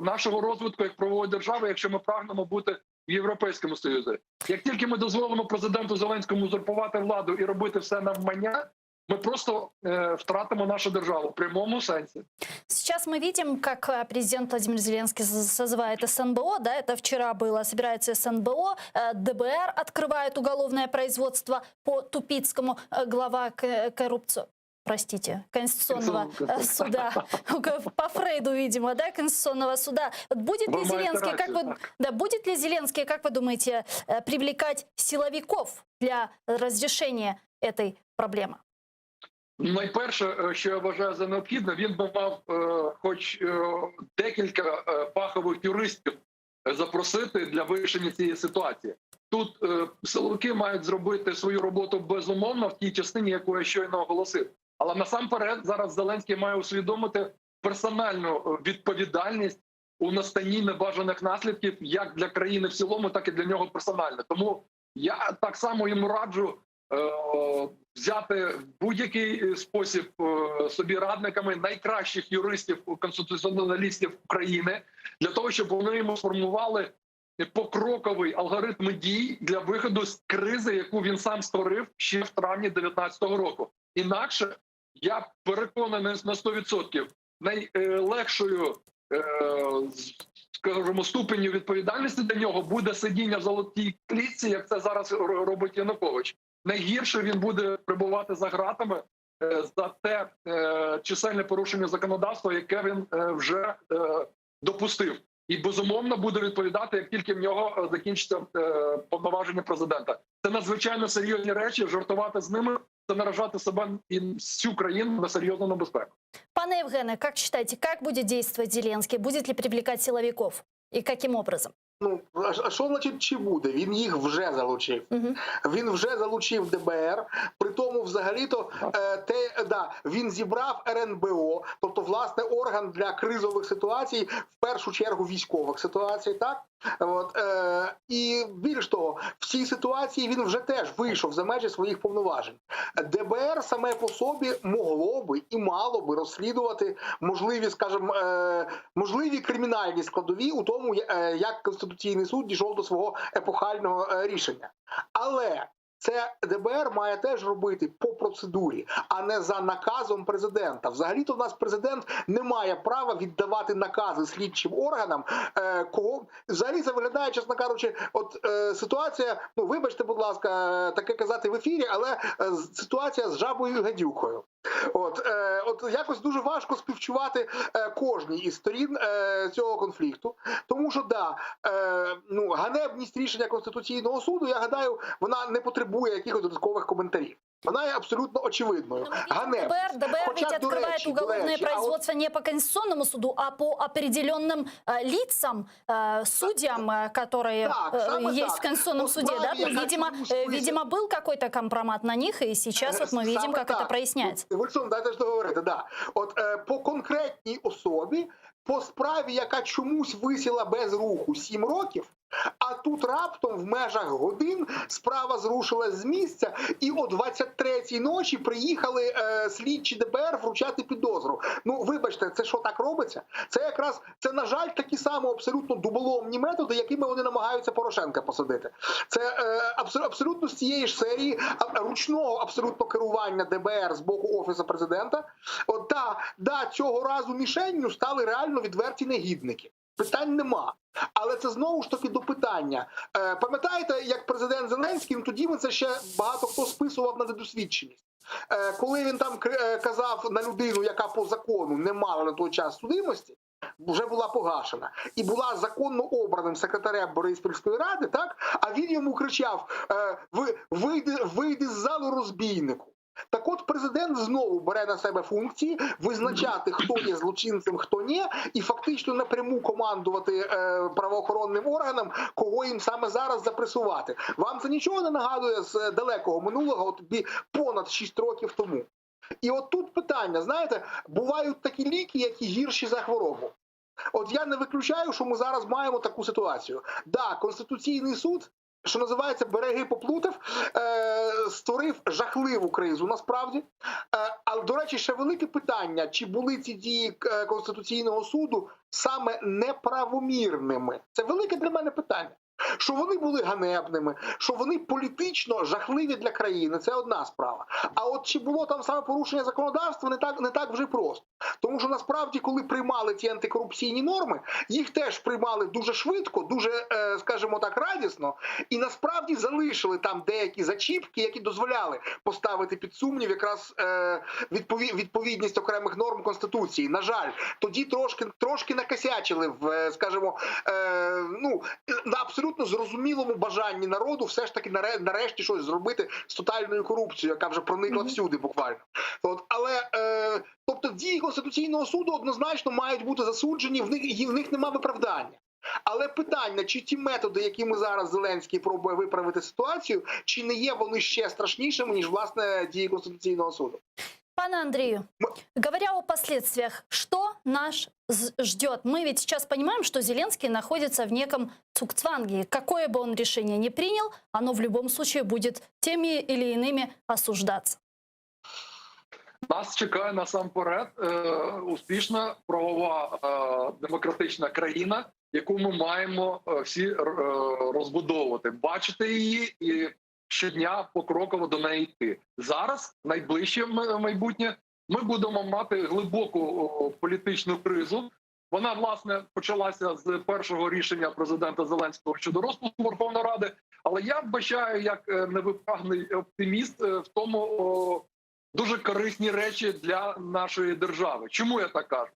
нашого розвитку як правової держави, якщо ми прагнемо бути в Європейському Союзі. Як тільки ми дозволимо президенту Зеленському узурпувати владу і робити все навмання, мы просто втратим нашу державу в прямом сенсе.
Сейчас мы видим, как президент Владимир Зеленский созывает СНБО, да, это вчера было, собирается СНБО, ДБР открывает уголовное производство по Тупицкому, глава Конституционного суда, по Фрейду, видимо, да, Конституционного суда. Будет ли Зеленский, будет ли Зеленский, как вы думаете, привлекать силовиков для разрешения этой проблемы?
Найперше, що я вважаю за необхідне, він би мав хоч декілька фахових юристів запросити для вирішення цієї ситуації. Тут силовики мають зробити свою роботу безумовно в тій частині, яку я щойно оголосив. Але насамперед зараз Зеленський має усвідомити персональну відповідальність у настанні небажаних наслідків як для країни в цілому, так і для нього персонально. Тому я так само йому раджу взяти в будь-який спосіб собі радниками найкращих юристів, конституціоналістів України, для того, щоб вони йому сформували покроковий алгоритм дій для виходу з кризи, яку він сам створив ще в травні 2019 року. Інакше, я переконаний на 100%, найлегшою, скажімо, ступенью відповідальності для нього буде сидіння в золотій клітці, як це зараз робить Янукович. Найгірше він буде перебувати за ґратами за те чисельне порушення законодавства, яке він вже допустив. І, безумовно, буде відповідати, як тільки в нього закінчиться повноваження президента. Це надзвичайно серйозні речі, жартувати з ними – це наражати себе і всю країну на серйозну небезпеку.
Пане Евгене, как считаете, как будет действовать Зеленский? Будет ли привлекать силовиков? И каким образом?
Ну, а що значить чи буде? Він їх вже залучив. Він вже залучив ДБР, при тому взагалі-то він зібрав РНБО, тобто, власне, орган для кризових ситуацій, в першу чергу військових ситуацій, так? І більш того, в цій ситуації він вже теж вийшов за межі своїх повноважень. ДБР саме по собі могло би і мало би розслідувати можливі, скажімо, можливі кримінальні складові у тому, як Конституційний суд дійшов до свого епохального рішення. Але це ДБР має теж робити по процедурі, а не за наказом президента. Взагалі-то в нас президент не має права віддавати накази слідчим органам, кого взагалі це виглядає, чесно кажучи, ситуація, ну вибачте, будь ласка, таке казати в ефірі, але ситуація з жабою і гадюкою. Якось дуже важко співчувати кожній із сторін цього конфлікту, тому що ганебність рішення Конституційного суду, я гадаю, вона не потребує якихось додаткових коментарів. Вона є абсолютно очевидною.
ДБР ведь открывает уголовное производство не по Конституционному суду, а по определенным лицам, судьям, которые есть в Конституционном суде. Да? Видимо, был какой-то компромат на них, и сейчас вот мы видим, как это проясняется.
Вольсон, дайте ж договорити, да. По конкретній особі, по справі, яка чомусь висіла без руху 7 років, а тут раптом в межах годин справа зрушилась з місця, і о 23-й ночі приїхали слідчі ДБР вручати підозру. Ну, вибачте, це що так робиться? Це якраз, це, на жаль, такі самі абсолютно дуболомні методи, якими вони намагаються Порошенка посадити. Це абсолютно з цієї ж серії ручного абсолютно керування ДБР з боку Офісу Президента. Цього разу мішенню стали реально відверті негідники. Питань нема. Але це знову ж таки до питання. Пам'ятаєте, як президент Зеленський, тоді це ще багато хто списував на недосвідченість. Коли він там казав на людину, яка по закону не мала на той час судимості, вже була погашена, і була законно обраним секретарем Бориспільської ради, так? А він йому кричав: вийди з залу, розбійнику. Так от президент знову бере на себе функції визначати, хто є злочинцем, хто ні, і фактично напряму командувати правоохоронним органам, кого їм саме зараз запресувати. Вам це нічого не нагадує з далекого минулого, понад 6 років тому? І от тут питання, знаєте, бувають такі ліки, які гірші за хворобу. Я не виключаю, що ми зараз маємо таку ситуацію. Конституційний суд, що називається, береги поплутав, створив жахливу кризу насправді. Але, до речі, ще велике питання, чи були ці дії Конституційного суду саме неправомірними. Це велике для мене питання. Що вони були ганебними, що вони політично жахливі для країни, це одна справа. А от чи було там саме порушення законодавства, не так вже просто. Тому що насправді, коли приймали ті антикорупційні норми, їх теж приймали дуже швидко, дуже, скажімо так, радісно, і насправді залишили там деякі зачіпки, які дозволяли поставити під сумнів якраз відповідність окремих норм Конституції. На жаль, тоді трошки накосячили в, скажімо, на абсолютно зрозумілому бажанні народу все ж таки нарешті щось зробити з тотальною корупцією, яка вже проникла всюди буквально. Тобто дії Конституційного суду однозначно мають бути засуджені, в них немає виправдання. Але питання, чи ті методи, якими зараз Зеленський пробує виправити ситуацію, чи не є вони ще страшнішими, ніж, власне, дії Конституційного суду?
Пане Андрею, говоря о последствиях, что нас ждет? Мы ведь сейчас понимаем, что Зеленский находится в неком цугцванге. Какое бы он решение ни принял, оно в любом случае будет теми или иными осуждаться.
Нас чекає насамперед успішна правова демократична країна, яку ми маємо всі розбудовувати, бачити її і щодня покроково до неї йти. Зараз, найближче майбутнє, ми будемо мати глибоку політичну кризу. Вона, власне, почалася з першого рішення президента Зеленського щодо розпуску Верховної Ради. Але я вбачаю, як невиправний оптиміст в тому дуже корисні речі для нашої держави. Чому я так кажу?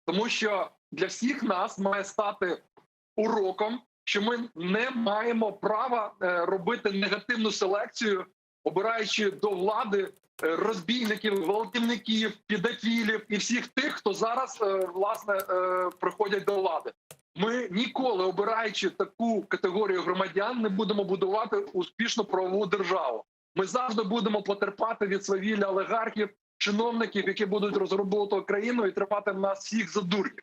Тому що для всіх нас має стати уроком, що ми не маємо права робити негативну селекцію, обираючи до влади розбійників, гвалтівників, педофілів і всіх тих, хто зараз, власне, приходять до влади. Ми ніколи, обираючи таку категорію громадян, не будемо будувати успішну правову державу. Ми завжди будемо потерпати від свавілля олігархів, чиновників, які будуть розграбовувати країну і тримати нас всіх за дурнів.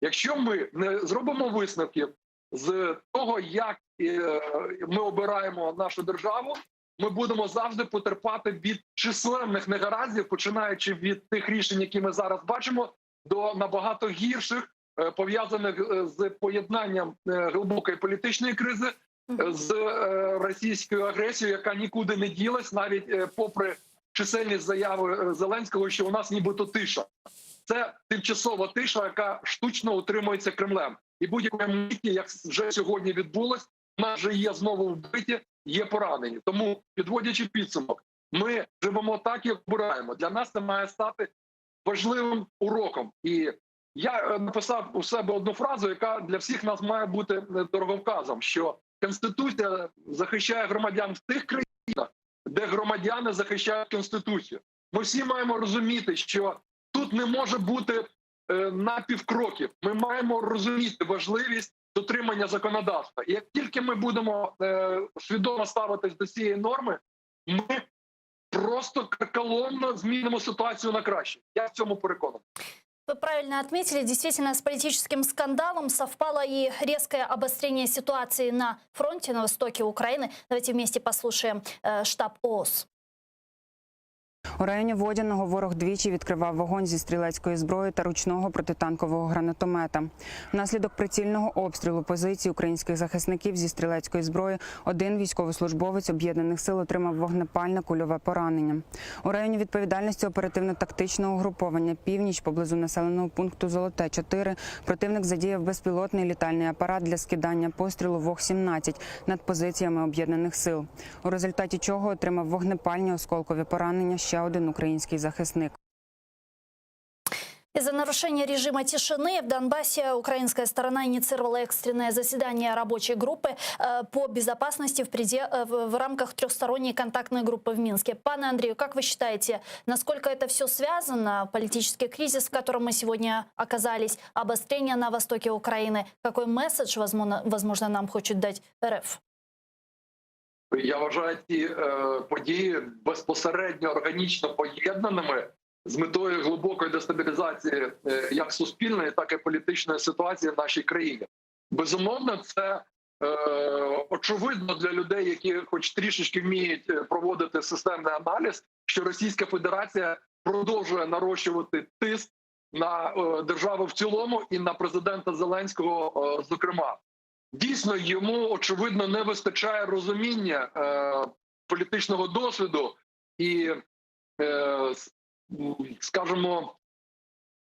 Якщо ми не зробимо висновків з того, як ми обираємо нашу державу, ми будемо завжди потерпати від численних негараздів, починаючи від тих рішень, які ми зараз бачимо, до набагато гірших, пов'язаних з поєднанням глибокої політичної кризи з російською агресією, яка нікуди не ділась, навіть попри чисельні заяви Зеленського, що у нас нібито тиша. Це тимчасова тиша, яка штучно утримується Кремлем. І будь-якої миті, як вже сьогодні відбулось, у нас вже є знову вбиті, є поранені. Тому, підводячи підсумок, ми живемо так, як обираємо. Для нас це має стати важливим уроком. І я написав у себе одну фразу, яка для всіх нас має бути дороговказом, що Конституція захищає громадян в тих країнах, де громадяни захищають Конституцію. Ми всі маємо розуміти, що тут не може бути напівкроків. Ми маємо розуміти важливість дотримання законодавства. І як тільки ми будемо свідомо ставитись до цієї норми, ми просто карколомно змінимо ситуацію на краще. Я в цьому переконаний.
Вы правильно отметили, действительно, с политическим скандалом совпало и резкое обострение ситуации на фронте на востоке Украины. Давайте вместе послушаем штаб ООС.
У районі Водяного ворог двічі відкривав вогонь зі стрілецької зброї та ручного протитанкового гранатомета. Внаслідок прицільного обстрілу позицій українських захисників зі стрілецької зброї один військовослужбовець Об'єднаних сил отримав вогнепальне кульове поранення. У районі відповідальності оперативно-тактичного угруповання «Північ» поблизу населеного пункту Золоте-4 противник задіяв безпілотний літальний апарат для скидання пострілу ВОГ-17 над позиціями Об'єднаних сил, у результаті чого отримав вогнепальні осколкові поранення ще один український захисник.
Из-за нарушения режима тишины в Донбассе украинская сторона инициировала экстренное заседание рабочей группы по безопасности в рамках трехсторонней контактной группы в Минске. Пане Андрею, как вы считаете, насколько это все связано? Политический кризис, в котором мы сегодня оказались, обострение на востоке Украины. Какой месседж, возможно, нам хочет дать РФ?
Я вважаю ці події безпосередньо органічно поєднаними з метою глибокої дестабілізації як суспільної, так і політичної ситуації в нашій країні. Безумовно, це очевидно для людей, які хоч трішечки вміють проводити системний аналіз, що Російська Федерація продовжує нарощувати тиск на державу в цілому і на президента Зеленського зокрема. Дійсно, йому, очевидно, не вистачає розуміння політичного досвіду і, скажімо,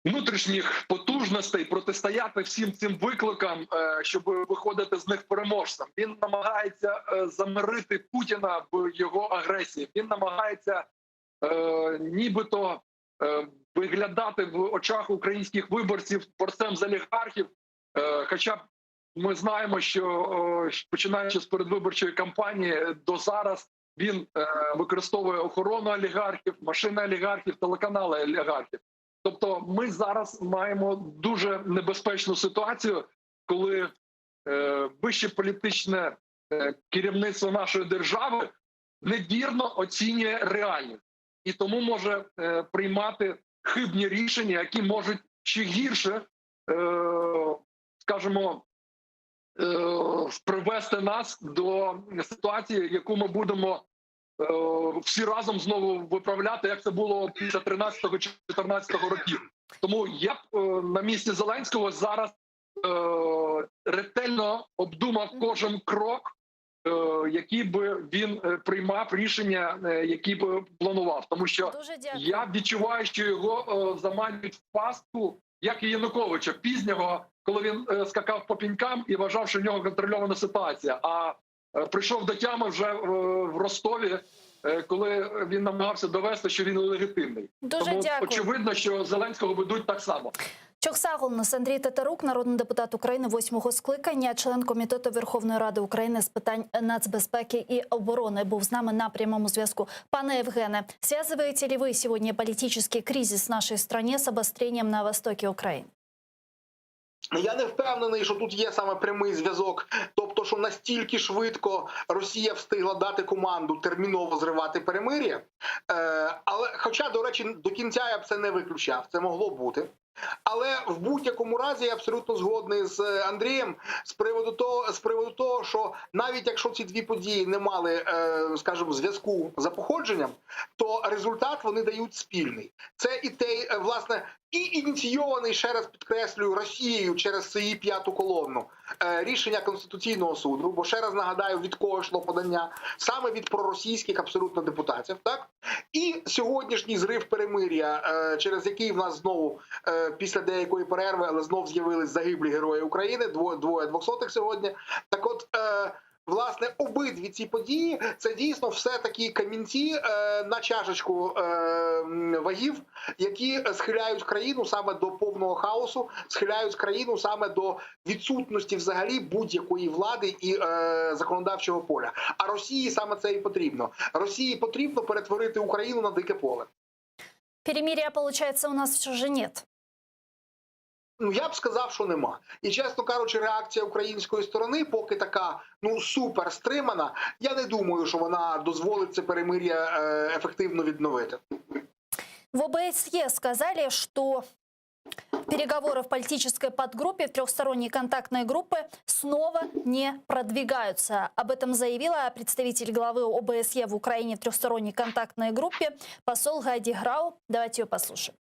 внутрішніх потужностей протистояти всім цим викликам, щоб виходити з них переможцем. Він намагається замирити Путіна в його агресії. Він намагається нібито виглядати в очах українських виборців борцем з олігархів, хоча ми знаємо, що починаючи з передвиборчої кампанії до зараз він використовує охорону олігархів, машини олігархів, телеканали олігархів. Тобто ми зараз маємо дуже небезпечну ситуацію, коли вище політичне керівництво нашої держави невірно оцінює реальність. і тому може приймати хибні рішення, які можуть ще гірше, скажімо, привести нас до ситуації, яку ми будемо всі разом знову виправляти, як це було після 13-14 років. Тому я б на місці Зеленського зараз ретельно обдумав кожен крок, який би він приймав, рішення, які б планував. Тому що я відчуваю, що його заманюють в пастку, як і Януковича, пізнього, коли він скакав по пінькам і вважав, що в нього контрольована ситуація. А прийшов до тями вже в Ростові, коли він намагався довести, що він легітимний. Тому очевидно, що Зеленського ведуть так само.
Чохсагулнас Андрій Татарук, народний депутат України 8-го скликання, член Комітету Верховної Ради України з питань нацбезпеки і оборони, був з нами на прямому зв'язку. Пане Євгене, связываете ли вы сегодня политический кризис в нашей стране с обострением на востоке України?
Я не впевнений, що тут є саме прямий зв'язок, тобто, що настільки швидко Росія встигла дати команду терміново зривати перемир'я, але, хоча, до речі, до кінця я б це не виключав, це могло бути. Але в будь-якому разі я абсолютно згодний з Андрієм з приводу того, що навіть якщо ці дві події не мали, скажімо, зв'язку за походженням, то результат вони дають спільний. Це і те, власне, і ініційований, ще раз підкреслюю, Росією через її п'яту колонну рішення Конституційного суду, бо ще раз нагадаю, від кого йшло подання, саме від проросійських абсолютно депутатів, так? І сьогоднішній зрив перемир'я, через який в нас знову після деякої перерви, але знов з'явились загиблі герої України, двоє 200-х сьогодні. Так от, власне, обидві ці події – це дійсно все-таки камінці на чашечку вагів, які схиляють країну саме до повного хаосу, схиляють країну саме до відсутності взагалі будь-якої влади і законодавчого поля. А Росії саме це і потрібно. Росії потрібно перетворити Україну на дике поле.
Перемирия, получается, у нас все же нет.
Ну, я б сказав, що нема. І, чесно кажучи, реакція української сторони поки така, ну, супер стримана. Я не думаю, що вона дозволить це перемир'я ефективно відновити.
В ОБСЕ сказали, что переговоры в политической подгруппе, в трехсторонней контактной группы снова не продвигаются. Об этом заявила представитель главы ОБСЕ в Украине в трехсторонней контактной группе посол Гайди Грау. Давайте ее послушаем.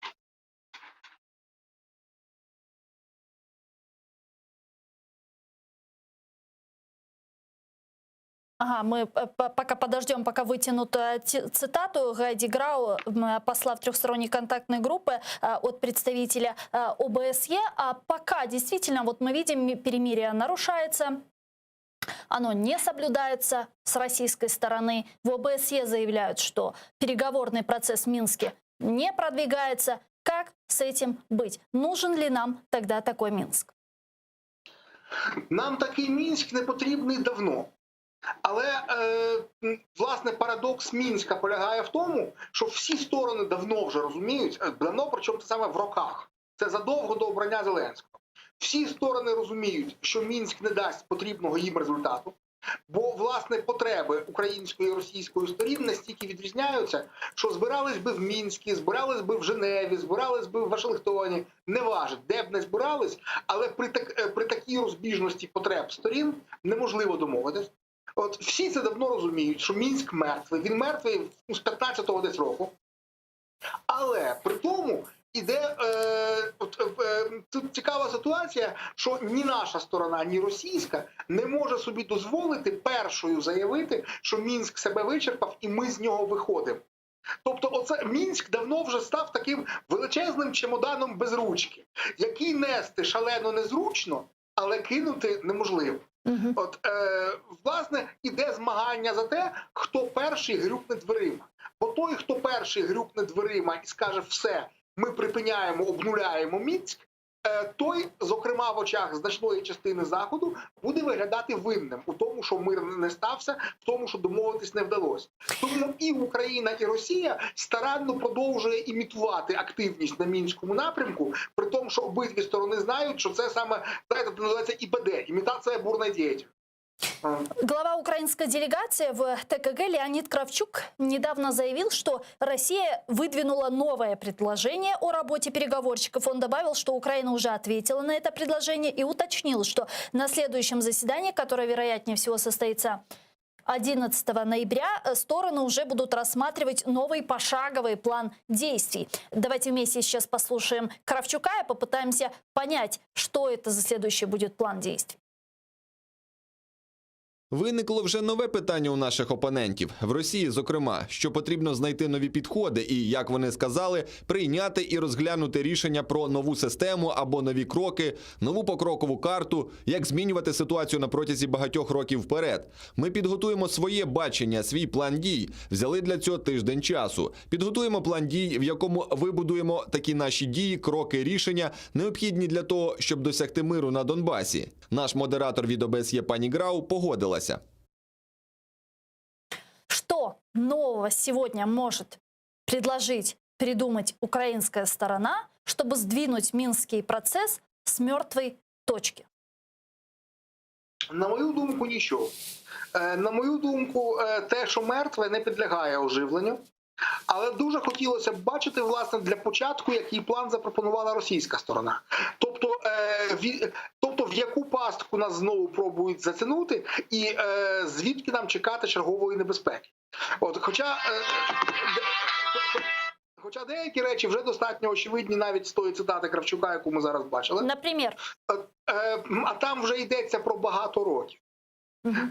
Ага, мы пока подождем, пока вытянут цитату Гайди Грау, посла в трехсторонней контактной группы от представителя ОБСЕ. А пока действительно, вот мы видим, перемирие нарушается, оно не соблюдается с российской стороны. В ОБСЕ заявляют, что переговорный процесс в Минске не продвигается. Как с этим быть? Нужен ли нам тогда такой Минск?
Нам такий Мінськ не потрібний давно. Але, власне, парадокс Мінська полягає в тому, що всі сторони давно вже розуміють, давно, причому це саме в роках, це задовго до обрання Зеленського. Всі сторони розуміють, що Мінськ не дасть потрібного їм результату, бо, власне, потреби української і російської сторін настільки відрізняються, що збирались би в Мінську, збирались би в Женеві, збирались би в Вашингтоні, не важить, де б не збирались, але при такій розбіжності потреб сторін неможливо домовитись. От всі це давно розуміють, що Мінськ мертвий. Він мертвий з 15-го десь року. Але при тому іде тут цікава ситуація, що ні наша сторона, ні російська не може собі дозволити першою заявити, що Мінськ себе вичерпав і ми з нього виходимо. Тобто оце Мінськ давно вже став таким величезним чемоданом без ручки, який нести шалено незручно, але кинути неможливо. От, власне, іде змагання за те, хто перший грюкне дверима. Бо той, хто перший грюкне дверима і скаже все, ми припиняємо, обнуляємо Мінськ, той, зокрема в очах значної частини Заходу, буде виглядати винним у тому, що мир не стався, в тому, що домовитись не вдалося. Тому і Україна, і Росія старанно продовжує імітувати активність на Мінському напрямку, при тому, що обидві сторони знають, що це саме, знаєте, називається ІБД, імітація бурної діяльності.
Глава украинской делегации в ТКГ Леонид Кравчук недавно заявил, что Россия выдвинула новое предложение о работе переговорщиков. Он добавил, что Украина уже ответила на это предложение и уточнил, что на следующем заседании, которое, вероятнее всего, состоится 11 ноября, стороны уже будут рассматривать новый пошаговый план действий. Давайте вместе сейчас послушаем Кравчука и попытаемся понять, что это за следующий будет план действий.
Виникло вже нове питання у наших опонентів. В Росії, зокрема, що потрібно знайти нові підходи і, як вони сказали, прийняти і розглянути рішення про нову систему або нові кроки, нову покрокову карту, як змінювати ситуацію на протязі багатьох років вперед. Ми підготуємо своє бачення, свій план дій. Взяли для цього тиждень часу. Підготуємо план дій, в якому вибудуємо такі наші дії, кроки, рішення, необхідні для того, щоб досягти миру на Донбасі. Наш модератор від ОБСЄ пані Грау погодилася.
Что нового сегодня может предложить, придумать украинская сторона, чтобы сдвинуть Минский процесс с мертвой точки?
На мою думку, нічого. На мою думку, те, що мертве, не підлягає оживленню. Але дуже хотілося б бачити, власне, для початку, який план запропонувала російська сторона. Тобто в яку пастку нас знову пробують затягнути і звідки нам чекати чергової небезпеки. Хоча деякі речі вже достатньо очевидні навіть з тої цитати Кравчука, яку ми зараз бачили.
Наприклад?
А там вже йдеться про багато років.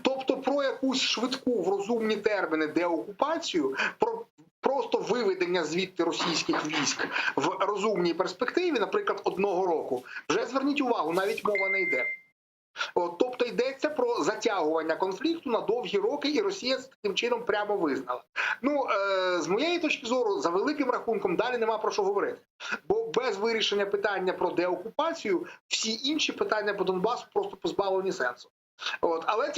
Тобто про якусь швидку в розумні терміни деокупацію, про просто виведення звідти російських військ в розумній перспективі, наприклад, 1 року, вже зверніть увагу, навіть мова не йде. Тобто йдеться про затягування конфлікту на довгі роки, і Росія таким чином прямо визнала. З моєї точки зору, за великим рахунком, далі нема про що говорити. Бо без вирішення питання про деокупацію, всі інші питання по Донбасу просто позбавлені сенсу. Але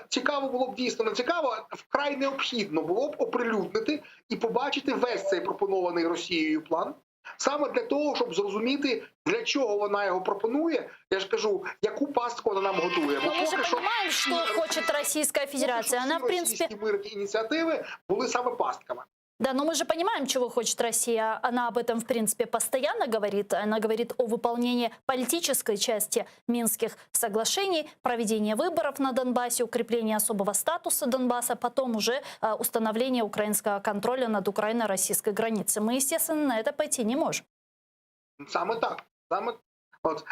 цікаво було б, дійсно не цікаво, вкрай необхідно було б оприлюднити і побачити весь цей пропонований Росією план, саме для того, щоб зрозуміти, для чого вона його пропонує, я ж кажу, яку пастку вона нам готує.
Бо ми ж розуміємо, що хоче Російська Федерація. Вона, в принципі,
російські мирні ініціативи були саме пастками.
Да, но мы же понимаем, чего хочет Россия. Она об этом, в принципе, постоянно говорит. Она говорит о выполнении политической части Минских соглашений, проведении выборов на Донбассе, укреплении особого статуса Донбасса, потом уже установление украинского контроля над украино-российской границей. Мы, естественно, на это пойти не можем.
Саме так.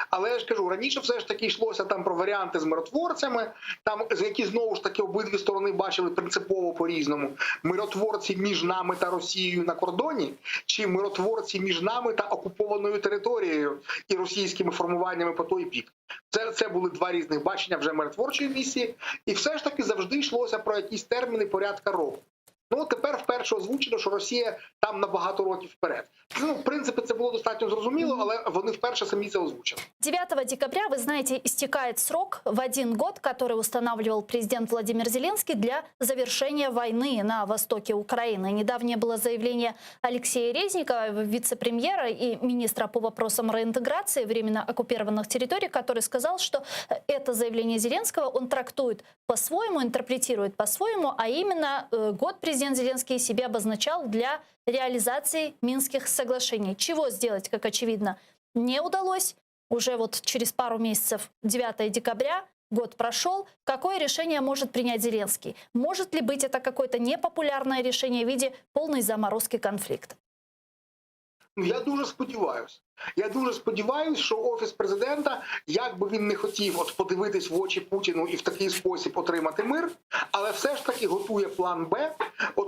Але я ж кажу, раніше все ж таки йшлося там про варіанти з миротворцями, там, які знову ж таки обидві сторони бачили принципово по-різному. Миротворці між нами та Росією на кордоні, чи миротворці між нами та окупованою територією і російськими формуваннями по той бік. Це були два різних бачення вже миротворчої місії, і все ж таки завжди йшлося про якісь терміни порядка року. Тепер вперше озвучено, що Росія там на багато років вперед. В принципе, це було достатньо зрозуміло, але вони вперше самі це озвучили.
9 декабря, вы знаете, истекает срок в 1 год, который устанавливал президент Владимир Зеленский для завершения войны на востоке Украины. Недавнее было заявление Алексея Резникова, вице-премьера и министра по вопросам реинтеграции временно оккупированных территорий, который сказал, что это заявление Зеленского он трактует по-своему, интерпретирует по-своему, а именно год президент Зеленский себе обозначал для реализации Минских соглашений. Чего сделать, как очевидно, не удалось. Уже через пару месяцев, 9 декабря, год прошел. Какое решение может принять Зеленский? Может ли быть это какое-то непопулярное решение в виде полной заморозки конфликта?
Я дуже сподіваюся. Я дуже сподіваюся, що Офіс президента, як би він не хотів подивитись в очі Путіну і в такий спосіб отримати мир, але все ж таки готує план Б,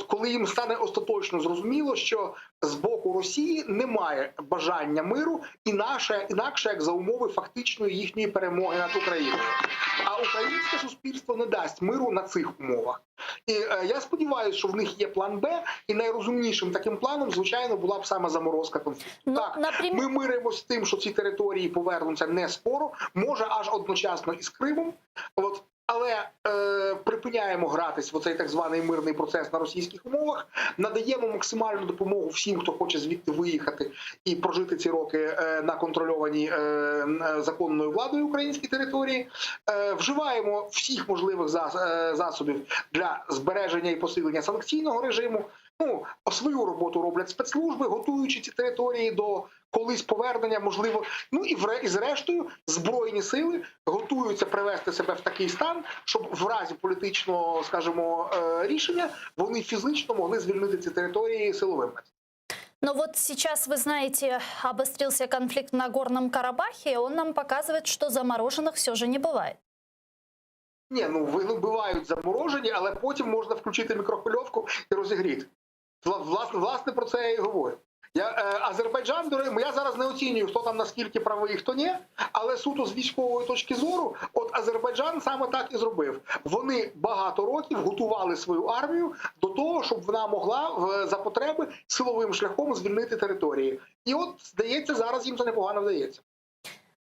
коли їм стане остаточно зрозуміло, що з боку Росії немає бажання миру інакше, як за умови фактичної їхньої перемоги над Україною. А українське суспільство не дасть миру на цих умовах. І я сподіваюся, що в них є план Б, і найрозумнішим таким планом, звичайно, була б саме заморозка конфлікту. Ми миримося з тим, що ці території повернуться не скоро, може аж одночасно із Кримом. але припиняємо гратись в оцей так званий мирний процес на російських умовах, надаємо максимальну допомогу всім, хто хоче звідти виїхати і прожити ці роки на контрольованій законною владою українській території, вживаємо всіх можливих засобів для збереження і посилення санкційного режиму. Ну, свою роботу роблять спецслужби, готуючи ці території до колись повернення, можливо. Ну і зрештою Збройні сили готуються привести себе в такий стан, щоб в разі політичного, скажімо, рішення вони фізично могли звільнити ці території силовим методом.
Но вот сейчас, вы знаете, обострился конфликт в Нагорном Карабахе, он нам показывает, что замороженных все же не бывает.
Ні, ну бувають заморожені, але потім можна включити мікрохвильовку і розігріти. Власне, про це я і говорю. Азербайджан, я зараз не оцінюю, хто там наскільки правий і хто ні, але суто з військової точки зору, от Азербайджан саме так і зробив. Вони багато років готували свою армію до того, щоб вона могла за потреби силовим шляхом звільнити території. І от, здається, зараз їм це непогано вдається.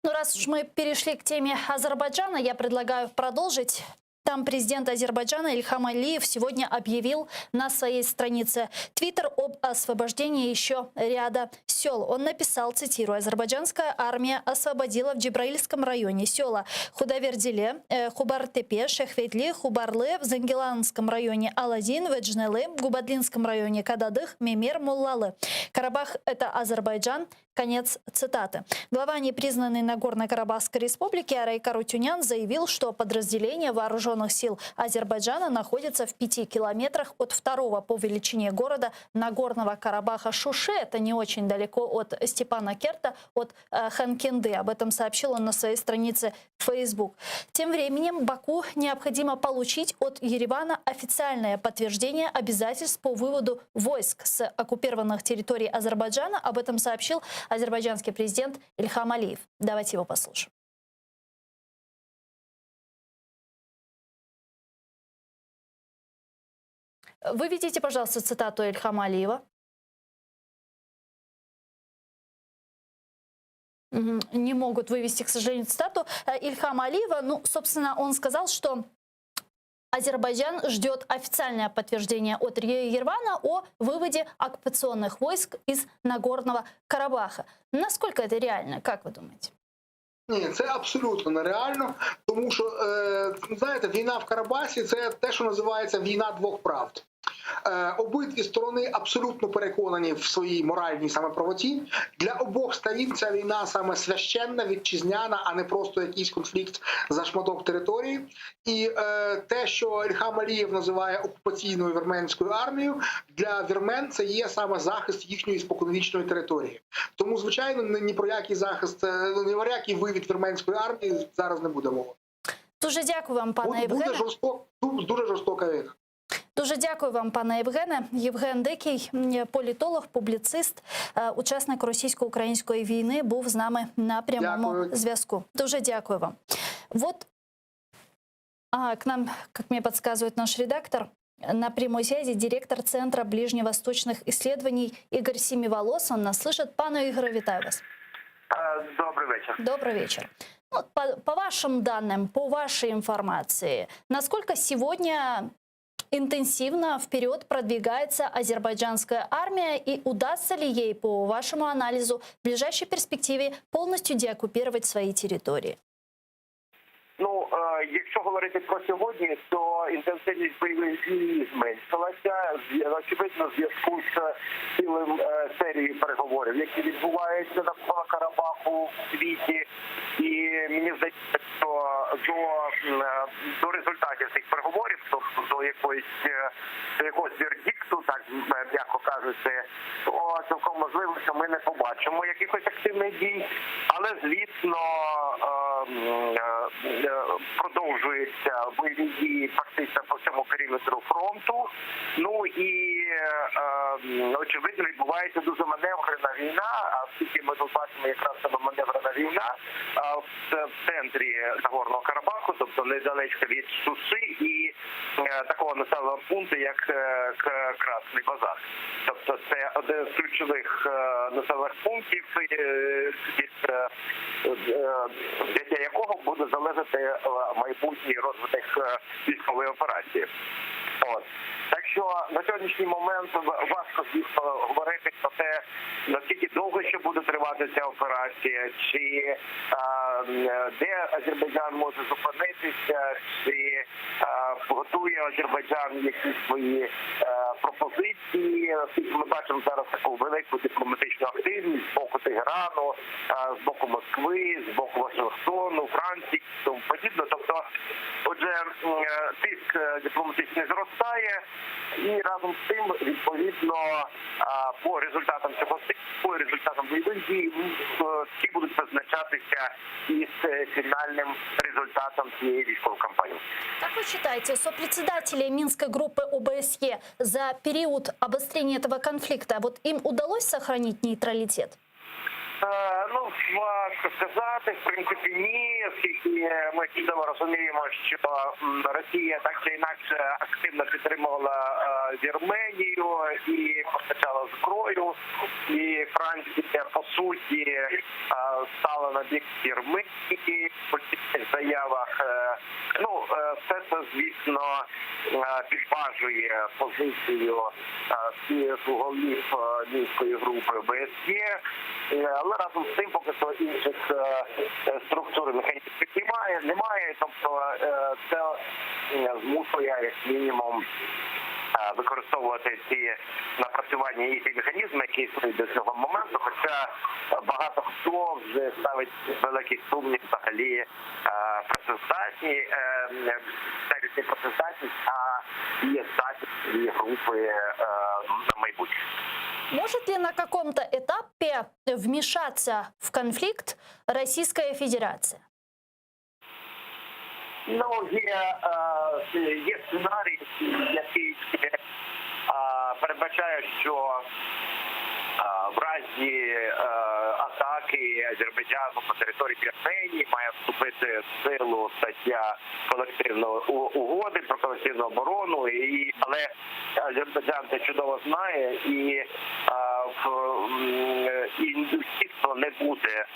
Ну, раз уж мы перешли к теме Азербайджана, я предлагаю продолжить. Там президент Азербайджана Ильхам Алиев сегодня объявил на своей странице Twitter об освобождении еще ряда сел. Он написал, цитирую, «Азербайджанская армия освободила в Джибраильском районе села Худавердиле, Хубар-Тепе, Шехветли, Хубарлы, в Зангеланском районе Аладин, Веджнелы, в Губадлинском районе Кададых, Мемер, Муллалы. Карабах – это Азербайджан». Конец цитаты. Глава непризнанной Нагорно-Карабахской республики Арай Карутюнян заявил, что подразделение вооруженных сил Азербайджана находится в 5 километрах от второго по величине города Нагорного Карабаха Шуши. Это не очень далеко от Степанакерта, от Ханкенды. Об этом сообщил он на своей странице в Facebook. Тем временем Баку необходимо получить от Еревана официальное подтверждение обязательств по выводу войск с оккупированных территорий Азербайджана. Об этом сообщил азербайджанский президент Ильхам Алиев. Давайте его послушаем. Вы видите, пожалуйста, цитату Ильхама Алиева? Не могут вывести, к сожалению, цитату Ильхама Алиева. Ну, собственно, он сказал, что Азербайджан ждет официальное подтверждение от Еревана о выводе оккупационных войск из Нагорного Карабаха. Насколько это реально, как вы думаете?
Ні, це абсолютно нереально, тому що, знаєте, війна в Карабасі – це те, що називається війна двох правд. Обидві сторони абсолютно переконані в своїй моральній самоправоті. Для обох сторін ця війна саме священна, вітчизняна, а не просто якийсь конфлікт за шматок території. І те, що Ільхам Алієв називає окупаційною вірменською армією, для вірмен це є саме захист їхньої споконвічної території. Тому, звичайно, ні про який захист, ні про який вивід вірменської армії зараз не буде мови.
Дуже дякую вам, пане Євгене.
Дуже жорстока війна.
Дуже дякую вам, пане Євгене. Євген Дикий, політолог, публіцист, учасник російсько-української війни, був з нами на прямому зв'язку. Дуже дякую вам. Вот к нам, как мне подсказывает наш редактор, на прямой связи директор Центра ближневосточных исследований Игорь Семиволос. Он нас слышит. Пане Игорю, вітаю вас.
Добрый вечер.
Добрый вечер. Ну, по вашим данным, по вашей информации, насколько сегодня интенсивно вперед продвигается азербайджанская армия, и удастся ли ей, по вашему анализу, в ближайшей перспективе полностью деоккупировать свои территории?
Ну, якщо говорити про сьогодні, то інтенсивність бойових дій зменшилася, очевидно, в зв'язку з цілим серією переговорів, які відбуваються навколо Карабаху в світі. І мені здається, що до результатів цих переговорів, тобто до якогось вердикту, так м'яко кажучи, то цілком можливо, що ми не побачимо якихось активних дій, але, звісно, продовжуються бойові дії фактично по всьому периметру фронту. Ну і, очевидно, відбувається дуже маневрена війна, а оскільки ми тут бачимо якраз саме маневрена війна в центрі Нагорного Карабаху, тобто недалечко від Шуши і такого населеного пункту, як Красний Базар. Тобто це один з ключових населених пунктів, десь прийняття якого буде залежати майбутній розвиток військової операції. От. Так що на сьогоднішній момент важко, звісно, говорити про те, наскільки довго ще буде тривати ця операція, чи де Азербайджан може зупинитися, чи готує Азербайджан якісь свої пропозиції. Ми бачимо зараз таку велику дипломатичну активність з боку Тегерану, з боку Москви, з боку Вашингтону, Франції, тому подібне. Тобто, отже, тиск дипломатичний зростає, і разом з тим, відповідно, по результатам цього тиску, по результатам бойових дій, ці будуть визначатися із фінальним результатом цієї військової кампанії.
Как вы считаете, сопредседатели Минской группы ОБСЕ за период обострения этого конфликта, вот им удалось сохранить нейтралитет?
Ну, важко сказати, в принципі, ні, оскільки ми чудово розуміємо, що Росія так чи інакше активно підтримувала Вірменію і постачала зброю, і Франція, по суті, стала на бік Вірменії в політичних заявах. Ну, все це, звісно, підважує позицію голів Мінської групи ОБСЄ. Але разом з тим, поки що інших структур механізмів немає, тобто це змушує, як мінімум, використовувати ці напрацювання і ті механізми, які існують до цього моменту, хоча багато хто вже ставить великий сумнів взагалі працездатність, навіть не працездатність, а дієздатність цієї групи на майбутнє.
Может ли на каком-то этапе вмешаться в конфликт Российская Федерация?
Ну, є сценарій, який передбачає, що в разі атаки Азербайджану по території Вірменії має вступити в силу стаття колективної угоди про колективну оборону, але Азербайджан це чудово знає, і дійсно не буде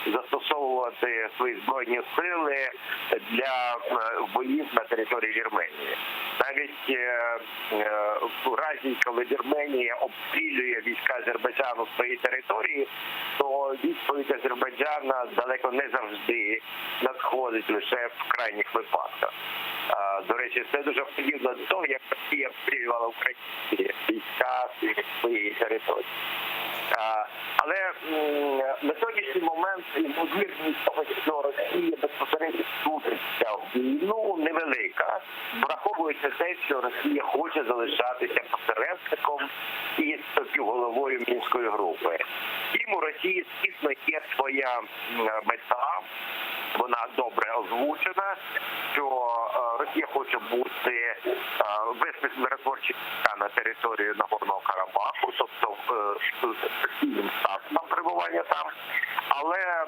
застосовувати свої збройні сили для боїв на території Вірменії. Навіть в разі, коли Вірменія обстрілює війська Азербайджану в своїй території, то відповідь Азербайджана далеко не завжди надходить лише в крайніх випадках. До речі, це дуже подібно до того, як Росія обстрілювала українські війська своєї території. Але на сьогоднішній момент ймовірність того, що Росія безпосередньо втрутиться в війну, невелика, враховуючи те, що Росія хоче залишатися посередником і співголовою Мінської групи. Втім, у Росії, звісно, є своя мета, вона добре озвучена, що Росія хоче вести миротворчі війська на територію Нагорного Карабаху, тобто постійним статусом перебування там, але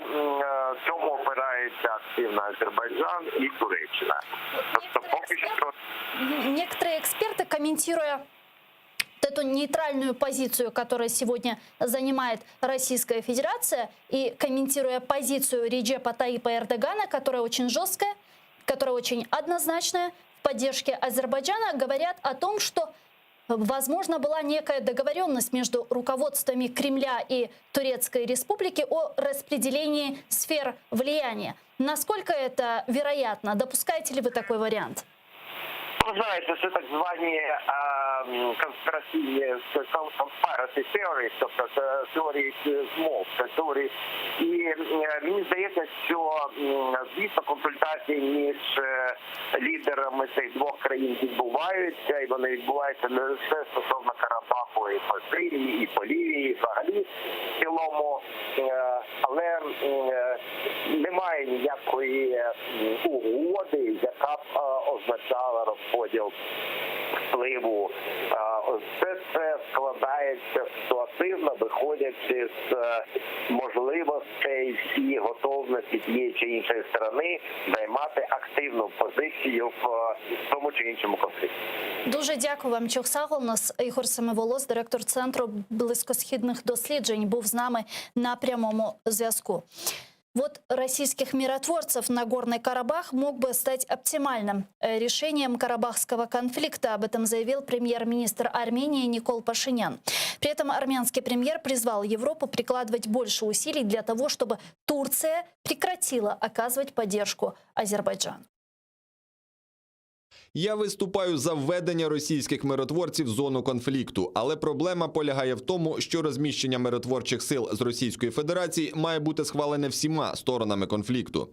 цьому опирається активно Азербайджан і Туреччина. Тобто поки що...
Некоторые эксперты, комментируя эту нейтральную позицию, которую сегодня занимает Российская Федерация, и комментируя позицию Реджепа Таипа Эрдогана, которая очень жесткая, которая очень однозначная в поддержке Азербайджана, говорят о том, что возможно была некая договоренность между руководствами Кремля и Турецкой Республики о распределении сфер влияния. Насколько это вероятно? Допускаете ли вы такой вариант?
Ви знаєте, це так звані конспіраційні conspiracy theories, тобто теорії змов, теорії. І мені здається, що, звісно, консультації між лідерами цих двох країн відбуваються, і вони відбуваються не лише стосовно Карабаху, і по Сирії, і по Лівії, і взагалі в цілому. Але немає ніякої угоди, яка б означала розподіл впливу. Все це складається ситуативно, виходячи з можливостей і готовності тієї чи іншої сторони займати активну позицію в тому чи іншому конфлікті.
Дуже дякую вам, Чохсагл. У нас Ігор Семиволос, директор Центру близькосхідних досліджень, був з нами на прямому зв'язку. Вот российских миротворцев на Горный Карабах мог бы стать оптимальным решением карабахского конфликта. Об этом заявил премьер-министр Армении Никол Пашинян. При этом армянский премьер призвал Европу прикладывать больше усилий для того, чтобы Турция прекратила оказывать поддержку Азербайджану.
Я виступаю за введення російських миротворців в зону конфлікту, але проблема полягає в тому, що розміщення миротворчих сил з Російської Федерації має бути схвалене всіма сторонами конфлікту.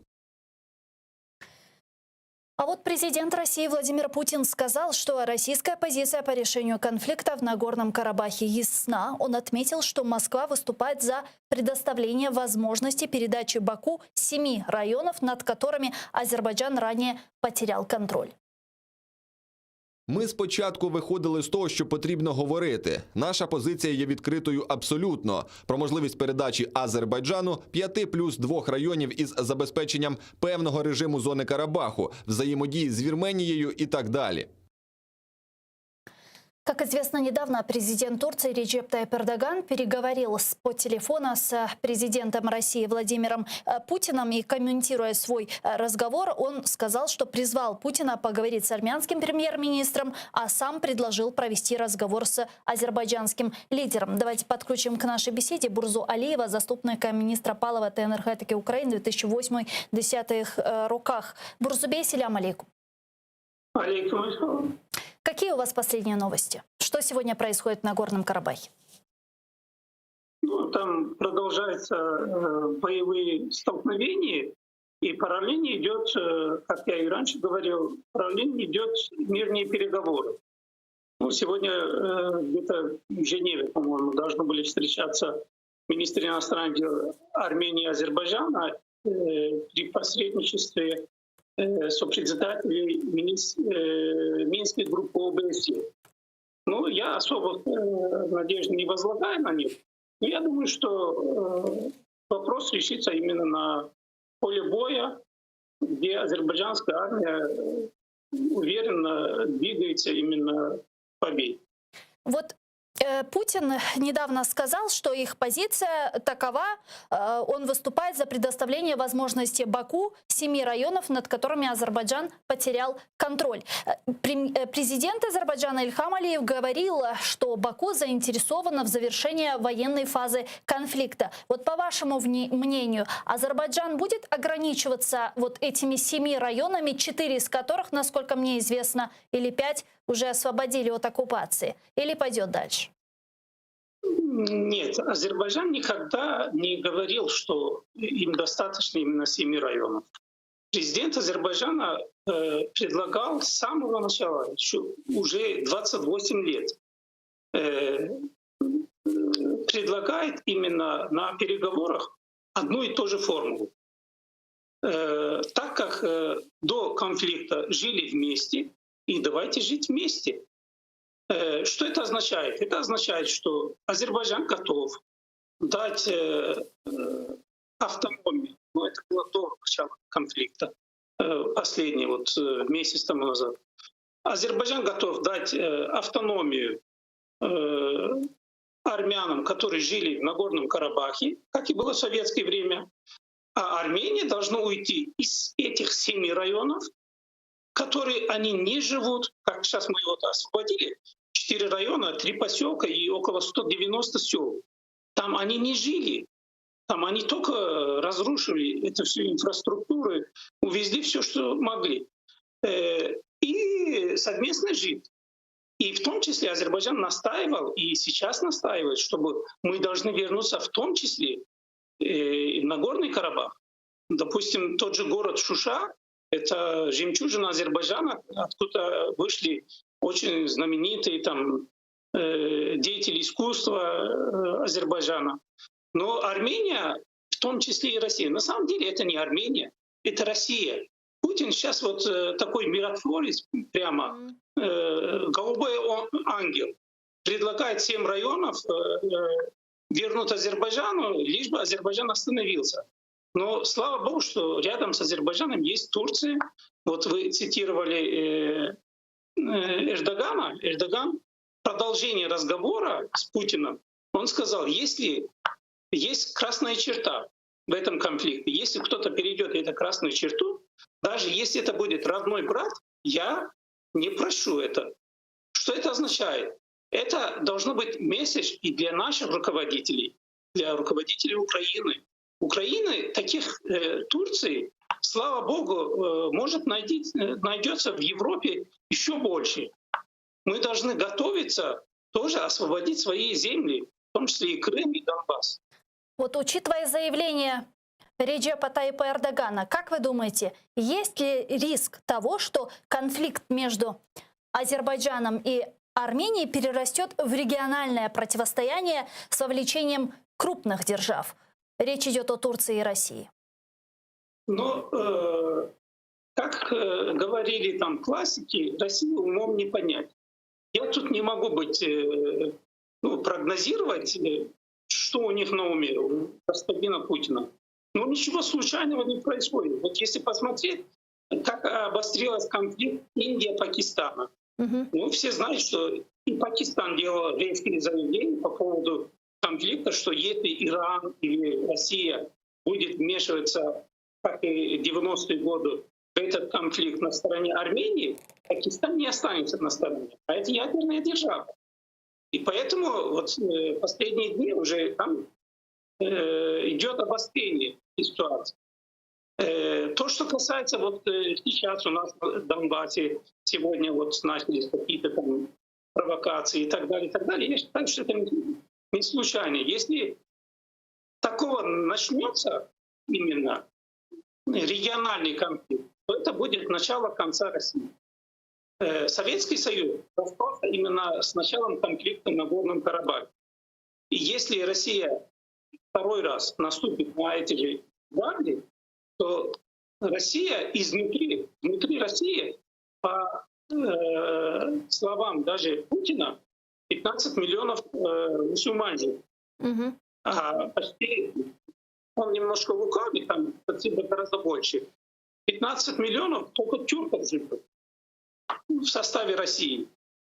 А вот президент России Владимир Путин сказал, что российская позиция по решению конфликта в Нагорном Карабахе ясна. Он отметил, что Москва выступает за предоставление возможности передачи Баку 7 районов, над которыми Азербайджан ранее потерял контроль.
Ми спочатку виходили з того, що потрібно говорити. Наша позиція є відкритою абсолютно. Про можливість передачі Азербайджану 5 плюс 2 районів із забезпеченням певного режиму зони Карабаху, взаємодії з Вірменією і так далі.
Как известно, недавно президент Турции Реджеп Тайип Эрдоган переговорил по телефону с президентом России Владимиром Путиным. И комментируя свой разговор, он сказал, что призвал Путина поговорить с армянским премьер-министром, а сам предложил провести разговор с азербайджанским лидером. Давайте подключим к нашей беседе Бурзу Алиева, заступника министра палива та энергетики Украины в 2008-2010 роках. Бурзубей, селям алейкум.
Алейкум ассалам.
Какие у вас последние новости? Что сегодня происходит на Горном Карабахе?
Ну, там продолжаются боевые столкновения, и параллельно идет, как я и раньше говорил, параллельно идет мирные переговоры. Ну, сегодня где-то в Женеве, по-моему, должны были встречаться министры иностранных дел Армении и Азербайджана при посредничестве сопредседателей Минской группы ОБСЕ. Ну, я особо надежды не возлагаю на них. Но я думаю, что вопрос решится именно на поле боя, где азербайджанская армия уверенно двигается именно к победе.
Вот Путин недавно сказал, что их позиция такова, он выступает за предоставление возможности Баку 7 районов, над которыми Азербайджан потерял контроль. Президент Азербайджана Ильхам Алиев говорил, что Баку заинтересована в завершении военной фазы конфликта. Вот по вашему мнению, Азербайджан будет ограничиваться вот этими 7 районами, 4 из которых, насколько мне известно, или 5 уже освободили от оккупации, или пойдет дальше?
Нет, Азербайджан никогда не говорил, что им достаточно именно 7 районов. Президент Азербайджана предлагал с самого начала, уже 28 лет, предлагает именно на переговорах одну и ту же формулу. Так как до конфликта жили вместе, и давайте жить вместе. Что это означает? Это означает, что Азербайджан готов дать автономию. Ну, это было до начала конфликта, последний месяц тому назад. Азербайджан готов дать автономию армянам, которые жили в Нагорном Карабахе, как и было в советское время. А Армения должна уйти из этих 7 районов, которые они не живут, как сейчас мы освободили, 4 района, 3 поселка и около 190 сел. Там они не жили, там они только разрушили эту всю инфраструктуру, увезли все, что могли. И совместно жить. И в том числе Азербайджан настаивал, и сейчас настаивает, чтобы мы должны вернуться в том числе в Нагорный Карабах. Допустим, тот же город Шуша, это жемчужина Азербайджана, откуда вышли очень знаменитые там деятели искусства Азербайджана. Но Армения, в том числе и Россия, на самом деле это не Армения, это Россия. Путин сейчас такой миротворец, прямо голубой ангел, предлагает 7 районов вернуть Азербайджану, лишь бы Азербайджан остановился. Но слава богу, что рядом с Азербайджаном есть Турция. Вот вы цитировали Эрдогана. Эрдоган, продолжение разговора с Путиным, он сказал, если есть красная черта, в этом конфликте. Если кто-то перейдет эту красную черту, даже если это будет родной брат, я не прощу это. Что это означает? Это должно быть месседж и для наших руководителей, для руководителей Украины. Украины, таких Турции, слава богу, может найдется в Европе еще больше. Мы должны готовиться тоже освободить свои земли, в том числе и Крым, и Донбасс.
Вот учитывая заявление Реджепа Тайипа Эрдогана, как вы думаете, есть ли риск того, что конфликт между Азербайджаном и Арменией перерастет в региональное противостояние с вовлечением крупных держав? Речь идет о Турции и России.
Но, как говорили там классики, Россию умом не понять. Я тут не могу прогнозировать, что у них на уме, у господина Путина. Но ничего случайного не происходит. Вот если посмотреть, как обострилась конфликт Индия-Пакистана. Ну, все знают, что и Пакистан делал резкие заявления по поводу конфликта, что если Иран или Россия будет вмешиваться, как и 90-е годы, в этот конфликт на стороне Армении, Пакистан не останется на стороне. А это ядерная держава. И поэтому вот последние дни уже там идет обострение ситуации. То, что касается вот сейчас у нас в Донбассе, сегодня вот начались какие-то там провокации и так далее, я считаю, что это не случайно. Если такого начнется именно региональный конфликт, то это будет начало конца России. Советский Союз распался именно с началом конфликта на Нагорном Карабахе. И если Россия второй раз наступит на эти же грабли, то Россия внутри России, по словам даже Путина, 15 миллионов мусульман. А почти, он немножко лукавит, там цифра гораздо больше. 15 миллионов только тюрков живет в составе России.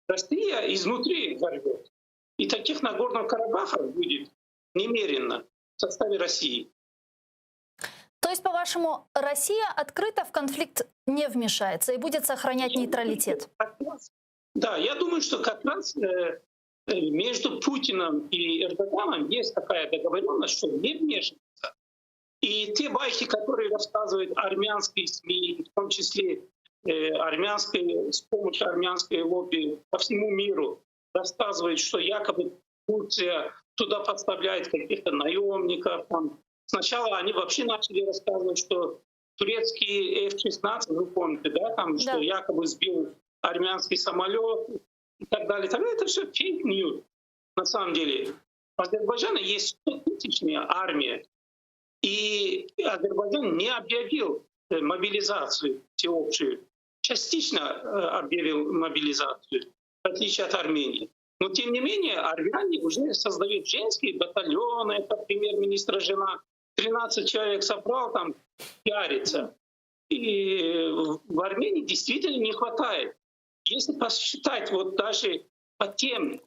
Россия изнутри ворвет. И таких на Нагорном Карабахе будет немерено в составе России.
То есть, по-вашему, Россия открыто в конфликт не вмешается и будет сохранять нейтралитет?
Да, я думаю, что как раз между Путиным и Эрдоганом есть такая договоренность, что не вмешиваться. И те байки, которые рассказывают армянские СМИ, в том числе с помощью армянской лобби по всему миру, рассказывают, что якобы Турция туда подставляет каких-то наемников. Там. Сначала они вообще начали рассказывать, что турецкий F-16, вы помните, да, там, что якобы сбил армянский самолет и так далее. Это все фейк-ньюс. На самом деле в Азербайджане есть 100-тысячная армия, и Азербайджан не объявил мобилизацию всеобщую. Частично объявил мобилизацию, в отличие от Армении. Но тем не менее армяне уже создают женские батальоны, это премьер-министра жена, 13 человек собрал, там пиарится. И в Армении действительно не хватает. Если посчитать вот даже по тем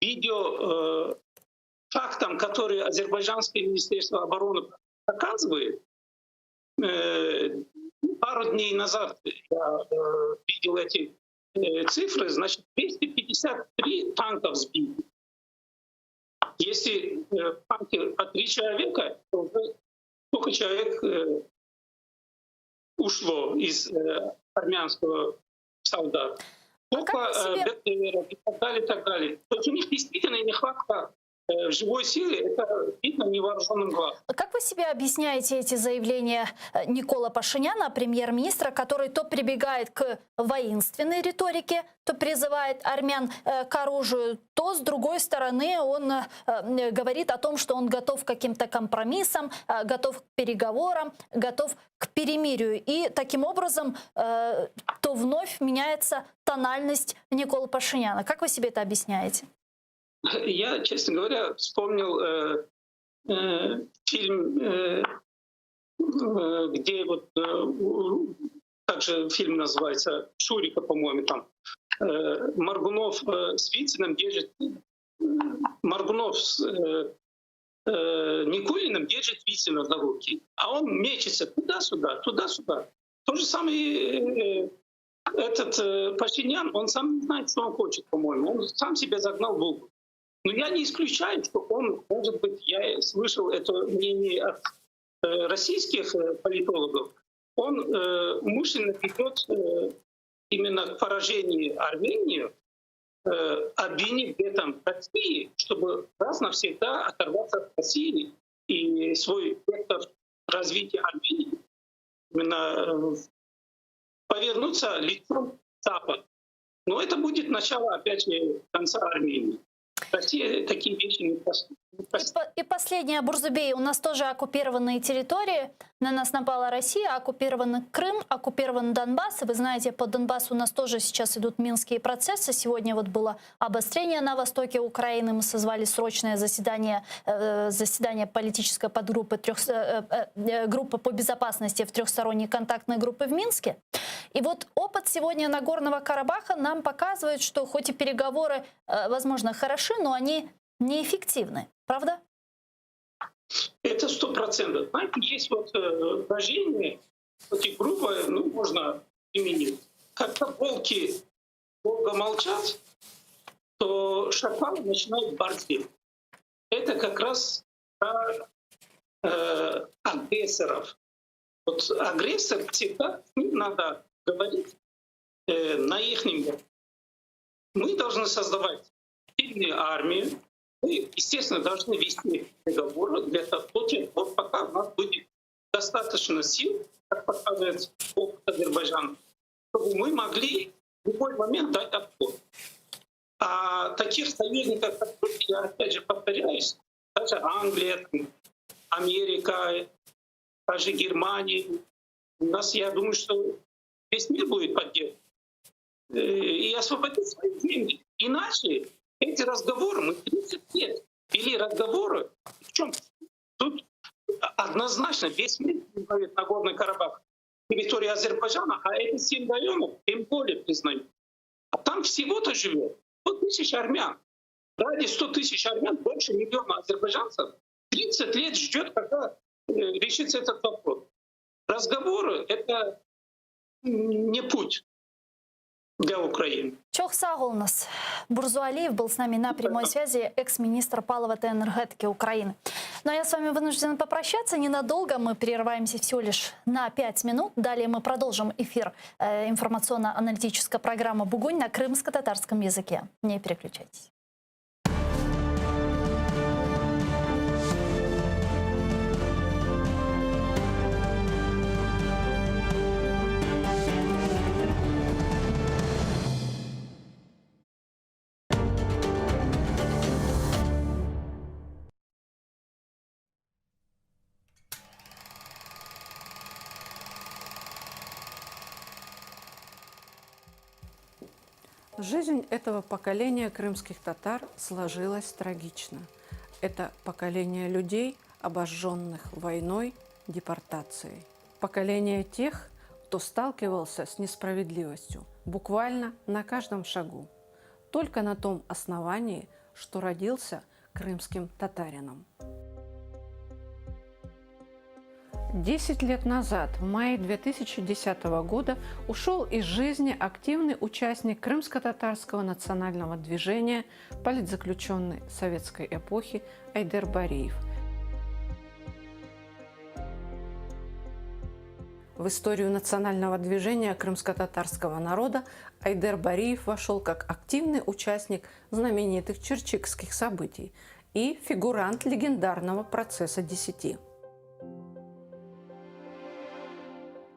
видео фактам, которые азербайджанское министерство обороны показывает, пару дней назад я видел эти цифры, значит, 253 танков сбили. Если в танке по 3 человека, то уже сколько человек ушло из армянского солдат. Сколько БТРов и так далее, и так далее. То есть у них действительно нехватка живой силы, это видно невооруженным глазом.
Как вы себе объясняете эти заявления Никола Пашиняна, премьер-министра, который то прибегает к воинственной риторике, то призывает армян к оружию, то, с другой стороны, он говорит о том, что он готов к каким-то компромиссам, готов к переговорам, готов к перемирию. И таким образом то вновь меняется тональность Николы Пашиняна. Как вы себе это объясняете?
Я, честно говоря, вспомнил фильм, где вот, как же фильм называется, Шурика, по-моему, там, Моргунов с Вициным держит, Моргунов Никулиным держит Висина за руки, а он мечется туда-сюда, туда-сюда. То же самое этот Пашинян, он сам не знает, что он хочет, по-моему. Он сам себя загнал в угол. Но я не исключаю, что он, может быть, я слышал это мнение от российских политологов, он умышленно ведет именно к поражению Армении, обвинив в этом России, чтобы раз навсегда оторваться от России и свой вектор развития Армении именно повернуться лицом к Западу. Но это будет начало, опять же, конца Армении. Россия такие вещи не простит.
И последнее, Бурзубей, у нас тоже оккупированные территории. На нас напала Россия, оккупирован Крым, оккупирован Донбасс. И вы знаете, по Донбассу у нас тоже сейчас идут минские процессы. Сегодня вот было обострение на востоке Украины. Мы созвали срочное заседание политической подгруппы, группы по безопасности в трехсторонней контактной группе в Минске. И вот опыт сегодня Нагорного Карабаха нам показывает, что хоть и переговоры, возможно, хороши, но они неэффективны. Правда?
Это 100%. Знаете, есть вот выражение, эти группы, ну, можно применить. Когда волки долго молчат, то шакалы начинают борзеть. Это как раз про агрессоров. Вот агрессор всегда, с ним надо говорить на их языке. Мы должны создавать сильную армию. Мы, естественно, должны вести переговоры для того, пока у нас будет достаточно сил, как показывает опыт Азербайджана, чтобы мы могли в любой момент дать отпор. А таких союзников, как Турция, я опять же повторяюсь, даже Англия, Америка, даже Германия, у нас, я думаю, что весь мир будет поддерживать и освободить свои земли. Иначе эти разговоры, мы 30 лет вели разговоры, причем тут однозначно весь мир признает Нагорный Карабах территория Азербайджана, а эти 7 районов тем более признают. А там всего-то живет 100 тысяч армян. Ради 100 тысяч армян больше миллиона азербайджанцев 30 лет ждет, когда решится этот вопрос. Разговоры — это не путь для Украины.
Чох сагул нас. Бурзуалиев был с нами на прямой связи, экс-министр паловой и энергетики Украины. Но я с вами вынуждена попрощаться ненадолго. Мы прерываемся всего лишь на 5 минут. Далее мы продолжим эфир информационно-аналитической программы «Бугунь» на крымско-татарском языке. Не переключайтесь.
Жизнь этого поколения крымских татар сложилась трагично. Это поколение людей, обожженных войной, депортацией. Поколение тех, кто сталкивался с несправедливостью буквально на каждом шагу. Только на том основании, что родился крымским татарином. 10 лет назад, в мае 2010 года, ушел из жизни активный участник крымско-татарского национального движения, политзаключенный советской эпохи Айдер Бариев. В историю национального движения крымско-татарского народа Айдер Бариев вошел как активный участник знаменитых черчикских событий и фигурант легендарного процесса 10.